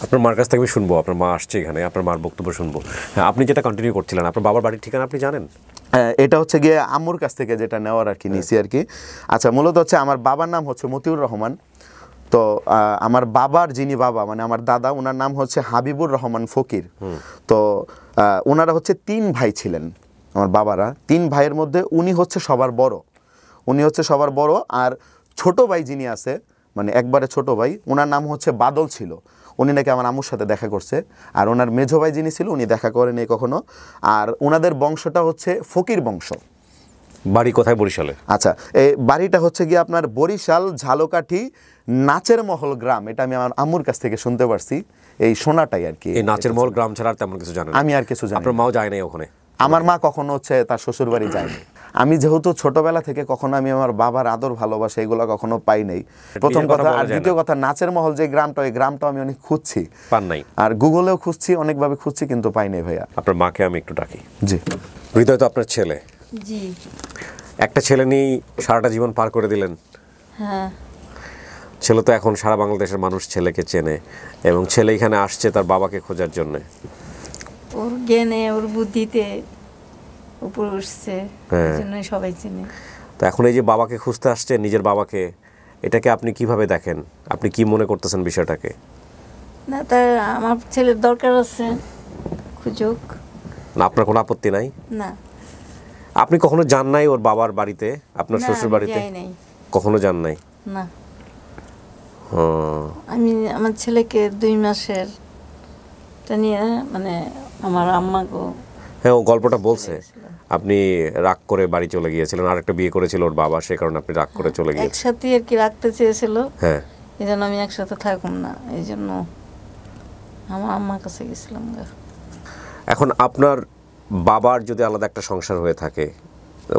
আপনার মার কাছ থেকে আমি শুনবো, আপনার মা আসছে এখানে, আপনার মার বক্তব্য শুনবো। হ্যাঁ, আপনি যেটা কন্টিনিউ করছিলেন, আপনার বাবার বাড়ির ঠিকানা আপনি জানেন? এটা হচ্ছে গিয়ে আম্মুর কাছ থেকে যেটা নেওয়ার আর কি নিছি আর কি। আচ্ছা, মূলত হচ্ছে আমার বাবার নাম হচ্ছে মতিউর রহমান। তো আমার বাবার যিনি বাবা, মানে আমার দাদা, ওনার নাম হচ্ছে হাবিবুর রহমান ফকির। তো ওনারা হচ্ছে 3 ভাই ছিলেন আমার বাবারা। 3 ভাইয়ের মধ্যে উনি হচ্ছে সবার বড়। আর ছোট ভাই যিনি আছে, মানে একবারে ছোট ভাই, ওনার নাম হচ্ছে বাদল ছিল। উনি নাকি আমার আম্মুর সাথে দেখা করছে। আর ওনার মেঝো ভাই যিনি ছিল, উনি দেখা করেনি কখনো। আর ওনাদের বংশটা হচ্ছে ফকির বংশ। বাড়ি কোথায়? বরিশালে। আচ্ছা, এই বাড়িটা হচ্ছে গিয়ে আপনার বরিশাল ঝালকাঠি নাচের মহল গ্রাম। এটা আমি আমার আম্মুর কাছ থেকে শুনতে পারছি, এই শোনাটাই আর কি। এই নাচের মহল গ্রাম ছাড়া আর তেমন কিছু জানেন? আমি আর কিছু জানি। আপনার মাও যায় নাই ওখানে? আমার মা কখনো হচ্ছে তার শ্বশুর বাড়ি যায়নি। আমি যেহেতু ছোটবেলা থেকে কখনো আমি আমার বাবার আদর ভালোবাসা এগুলো কখনো পাই নাই, প্রথম কথা। আর দ্বিতীয় কথা, নাচের মহল যে গ্রামটা, ওই গ্রামটা আমি অনেক খুঁজছি, পান নাই। আর গুগলেও খুঁজছি, অনেকভাবে খুঁজছি, কিন্তু পাই নাই ভাইয়া। আপনার মাকে আমি একটু ডাকি। জি। হৃদয় তো আপনার ছেলে। জি। একটা ছেলে নিয়েই সারাটা জীবন পার করে দিলেন। হ্যাঁ। ছেলে তো এখন সারা বাংলাদেশের মানুষ ছেলেকে চেনে, এবং ছেলে এখানে আসছে তার বাবাকে খোঁজার জন্য। ওর জ্ঞানে, ওর বুদ্ধিতে উপরে উঠছে, এই জন্যই সবাই চেনে। তো এখন এই যে বাবাকে খুঁজতে আসছে, নিজের বাবাকে, এটাকে আপনি কিভাবে দেখেন? আপনি কি মনে করতেছেন বিষয়টাকে? না, তার আমার ছেলের দরকার আছে, খুঁজুক। না, আপনার কোনো আপত্তি নাই? না। আপনি কখনো যান নাই ওর বাবার বাড়িতে, আপনার শ্বশুর বাড়িতে? কখনো যান নাই? না। আমি আমার ছেলেকে 2 মাসের নিয়ে, মানে আমার আম্মাকে, হ্যাঁ, ও গল্পটা বলছে আপনি রাগ করে বাড়ি চলে গিয়েছিলেন, আরেকটা বিয়ে করেছিল ওর বাবা, সে কারণে আপনি রাগ করে চলে গিয়েছিলেন। একসাথে আর কি রাখতে চেয়েছিল। হ্যাঁ, এই জন্য আমি একসাথে থাকুম না, এই জন্য আমার আম্মার কাছে গেছিলাম। এখন আপনার বাবার যদি আলাদা একটা সংসার হয়ে থাকে,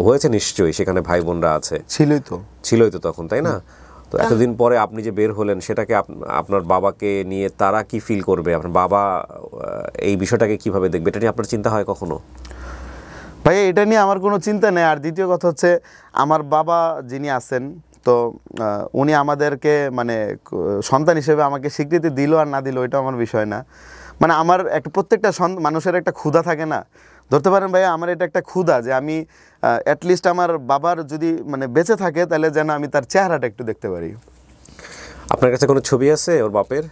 হয়েছে নিশ্চয়ই, সেখানে ভাই বোনরা আছে, ছিলই তো তখন, তাই না? তো এতদিন পরে আপনি যে বের হলেন, সেটাকে আপনার বাবাকে নিয়ে তারা কি ফিল করবে? আপনার বাবা এই বিষয়টাকে কিভাবে দেখবে? এটা নিয়ে আপনার চিন্তা হয় কখনো? ভাই, এটা নিয়ে আমার কোনো চিন্তা নেই। আর দ্বিতীয় কথা হচ্ছে, আমার বাবা যিনি আছেন, তো উনি আমাদেরকে মানে সন্তান হিসেবে আমাকে স্বীকৃতি দিল আর না দিল, এটা আমার বিষয় না। মানে আমার একটা, প্রত্যেকটা মানুষের একটা ক্ষুধা থাকে না, ধরতে পারেন ভাইয়া, আমার এটা একটা ক্ষুধা যে আমি অ্যাটলিস্ট আমার বাবার যদি মানে বেঁচে থাকে, তাহলে যেন আমি তার চেহারাটা একটু দেখতে পারি। আপনার কাছে কোনো ছবি আছে ওর বাপের?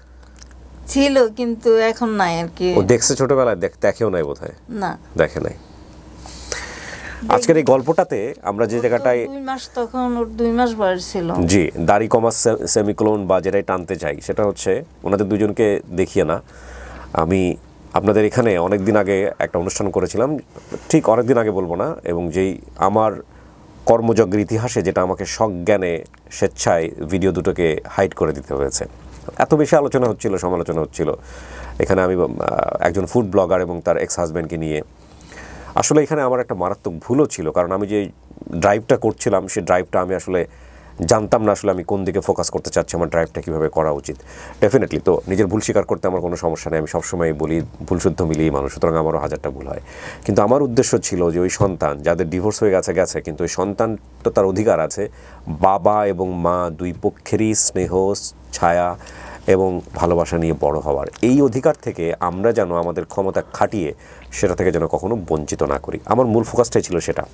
ছিল, কিন্তু এখন নাই আর কি। ও দেখছে ছোটবেলায়? দেখেও নাই বোধহয়। না, দেখে নাই। আজকের এই গল্পটাতে আমরা যে জায়গাটায়, 2 মাস, তখন ওর 2 মাস বয়স ছিল। জি, দাড়ি কমা সেমিক্লোন বা যেটাই টানতে চাই, সেটা হচ্ছে ওনাদের দুজনকে দেখিয়ে না। আমি আপনাদের এখানে অনেক দিন আগে একটা অনুষ্ঠান করেছিলাম, ঠিক অনেক দিন আগে বলবো না, এবং যেই আমার কর্মযজ্ঞের ইতিহাসে যেটা আমাকে সজ্ঞানে স্বেচ্ছায় ভিডিও দুটোকে হাইড করে দিতে হয়েছে। এত বেশি আলোচনা হচ্ছিল, সমালোচনা হচ্ছিল এখানে। আমি একজন ফুড ব্লগার এবং তার এক্স হাজব্যান্ডকে নিয়ে, আসলে এখানে আমার একটা মারাত্মক ভুলও ছিল, কারণ আমি যে ড্রাইভটা করছিলাম, সেই ড্রাইভটা আমি আসলে জানতাম না আসলে আমি কোন দিকে ফোকাস করতে চাচ্ছি, আমার ড্রাইভটা কীভাবে করা উচিত। ডেফিনেটলি তো নিজের ভুল স্বীকার করতে আমার কোনো সমস্যা নেই, আমি সবসময় বলি ভুল শুদ্ধ মিলিয়ে মানুষ, সুতরাং আমারও হাজারটা ভুল হয়। কিন্তু আমার উদ্দেশ্য ছিল যে ওই সন্তান যাদের ডিভোর্স হয়ে গেছে কিন্তু ওই সন্তান তো তার অধিকার আছে বাবা এবং মা দুই পক্ষেরই স্নেহ, ছায়া এবং ভালোবাসা নিয়ে বড় হওয়ার। এই অধিকার থেকে আমরা যেন আমাদের ক্ষমতা খাটিয়ে সেটা থেকে যেন কখনো বঞ্চিত না করি। আমার মূল ফোকাসটাই ছিল সেটা।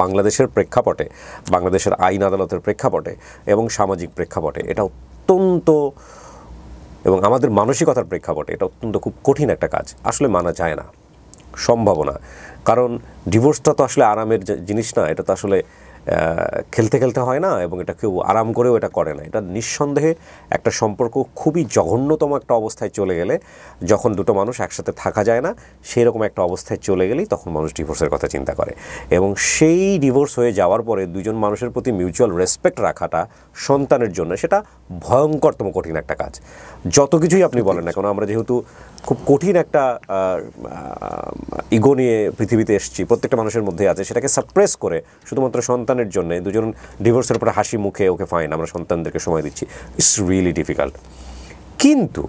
বাংলাদেশের প্রেক্ষাপটে, বাংলাদেশের আইন আদালতের প্রেক্ষাপটে এবং সামাজিক প্রেক্ষাপটে এটা অত্যন্ত, এবং আমাদের মানসিকতার প্রেক্ষাপটে এটা অত্যন্ত খুব কঠিন একটা কাজ, আসলে মানা যায় না, সম্ভব না। কারণ ডিভোর্সটা তো আসলে আরামের জিনিস না, এটা তো আসলে খেলতে খেলতে হয় না, এবং এটা কেউ আরাম করেও এটা করে না। এটা নিঃসন্দেহে একটা সম্পর্ক খুবই জঘন্যতম একটা অবস্থায় চলে গেলে, যখন দুটো মানুষ একসাথে থাকা যায় না সেই রকম একটা অবস্থায় চলে গেলেই তখন মানুষ ডিভোর্সের কথা চিন্তা করে। এবং সেই ডিভোর্স হয়ে যাওয়ার পরে দুজন মানুষের প্রতি মিউচুয়াল রেসপেক্ট রাখাটা সন্তানের জন্য সেটা ভয়ঙ্করতম কঠিন একটা কাজ। যত কিছুই আপনি বলেন না কেন, আমরা যেহেতু খুব কঠিন একটা ইগো নিয়ে পৃথিবীতে এসেছি, প্রত্যেকটা মানুষের মধ্যে আছে, সেটাকে সাপ্রেস করে শুধুমাত্র সন্তানের জন্য দুজন ডিভোর্সের পরে হাসি মুখে ওকে ফাইন আমরা সন্তানদেরকে সময় দিচ্ছি, ইটস রিয়েলি ডিফিকাল্ট। কিন্তু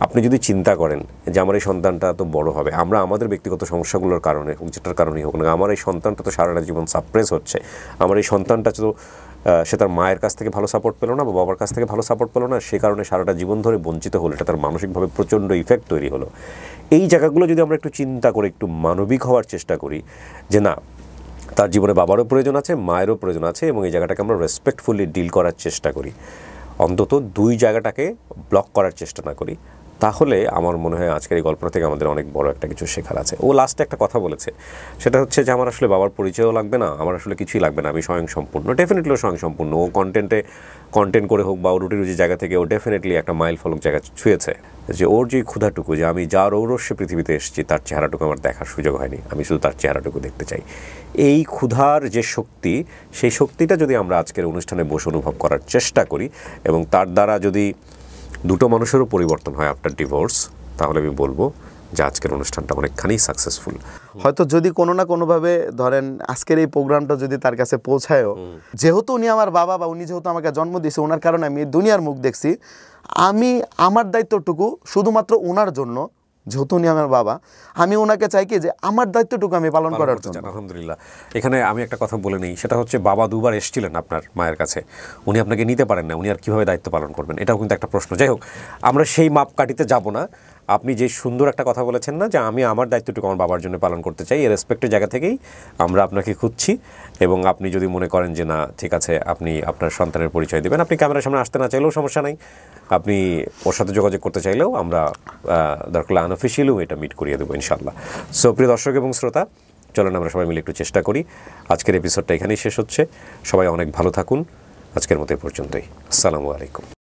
আপনি যদি চিন্তা করেন যে আমার এই সন্তানটা তো বড় হবে, আমরা আমাদের ব্যক্তিগত সমস্যাগুলোর কারণে হোক, যেটার কারণেই হোক না, আমার এই সন্তানটা তো সারাটা জীবন সাপ্রেস হচ্ছে, আমার এই সন্তানটা তো সে তার মায়ের কাছ থেকে ভালো সাপোর্ট পেলো না বা বাবার কাছ থেকে ভালো সাপোর্ট পেলো না, সে কারণে সারাটা জীবন ধরে বঞ্চিত হলো, এটা তার মানসিকভাবে প্রচণ্ড ইফেক্ট তৈরি হলো। এই জায়গাগুলো যদি আমরা একটু চিন্তা করে একটু মানবিক হওয়ার চেষ্টা করি যে না, তার জীবনে বাবারও প্রয়োজন আছে, মায়েরও প্রয়োজন আছে, এবং এই জায়গাটাকে আমরা রেসপেক্টফুলি ডিল করার চেষ্টা করি, অন্তত দুই জায়গাটাকে ব্লক করার চেষ্টা না করি, তাহলে আমার মনে হয় আজকের এই গল্পটা থেকে আমাদের অনেক বড় একটা কিছু শেখার আছে। ও লাস্টে একটা কথা বলেছে, সেটা হচ্ছে যে আমার আসলে বাবার পরিচয়ও লাগবে না, আমার আসলে কিছুই লাগবে না, আমি স্বয়ংসম্পূর্ণ। ডেফিনেটলি ও স্বয়ংসম্পূর্ণ, ও কন্টেন্ট করে হোক বা ও রুটি রুজি জায়গা থেকে ও ডেফিনেটলি একটা মাইল ফলক জায়গা ছুঁয়েছে, যে ওর যে ক্ষুধাটুকু, যে আমি যার ঔরস্যে পৃথিবীতে এসেছি তার চেহারাটুকু আমার দেখার সুযোগ হয়নি, আমি শুধু তার চেহারাটুকু দেখতে চাই। এই ক্ষুধার যে শক্তি, সেই শক্তিটা যদি আমরা আজকের অনুষ্ঠানে বসে অনুভব করার চেষ্টা করি, এবং তার দ্বারা যদি দুটো মানুষেরও পরিবর্তন হয় আফটার ডিভোর্স, তাহলে আমি বলবো যে আজকের অনুষ্ঠানটা অনেকখানি সাকসেসফুল। হয়তো যদি কোনো না কোনোভাবে ধরেন আজকের এই প্রোগ্রামটা যদি তার কাছে পৌঁছায়ও, যেহেতু উনি আমার বাবা বা উনি যেহেতু আমাকে জন্ম দিয়েছে, ওনার কারণে আমি দুনিয়ার মুখ দেখছি, আমি আমার দায়িত্বটুকু শুধুমাত্র ওনার জন্য, যেহেতু উনি আমার বাবা, আমি ওনাকে চাই কি যে আমার দায়িত্বটুকু আমি পালন করার জন্য। আলহামদুলিল্লাহ। এখানে আমি একটা কথা বলে নিই, সেটা হচ্ছে বাবা দুবার এসেছিলেন আপনার মায়ের কাছে, উনি আপনাকে নিতে পারেন না, উনি আর কীভাবে দায়িত্ব পালন করবেন, এটাও কিন্তু একটা প্রশ্ন। যাই হোক, আমরা সেই মাপকাঠিতে যাব না। আপনি যে সুন্দর একটা কথা বলেছেন না, যে আমি আমার দায়িত্বটুকু আমার বাবার জন্য পালন করতে চাই, এই রেসপেক্টের জায়গা থেকেই আমরা আপনাকে খুঁজছি। এবং আপনি যদি মনে করেন যে না ঠিক আছে, আপনি আপনার সন্তানের পরিচয় দেবেন, আপনি ক্যামেরার সামনে আসতে না চাইলেও সমস্যা নাই, আপনি ওর সাথে যোগাযোগ করতে চাইলেও আমরা দরকার আনঅফিসিয়ালিও এটা মিট করিয়ে দেবো ইনশাআল্লাহ। সো প্রিয় দর্শক এবং শ্রোতা, চলেন আমরা সবাই মিলে একটু চেষ্টা করি। আজকের এপিসোডটা এখানেই শেষ হচ্ছে। সবাই অনেক ভালো থাকুন। আজকের মতো এই পর্যন্তই। আসসালামু আলাইকুম।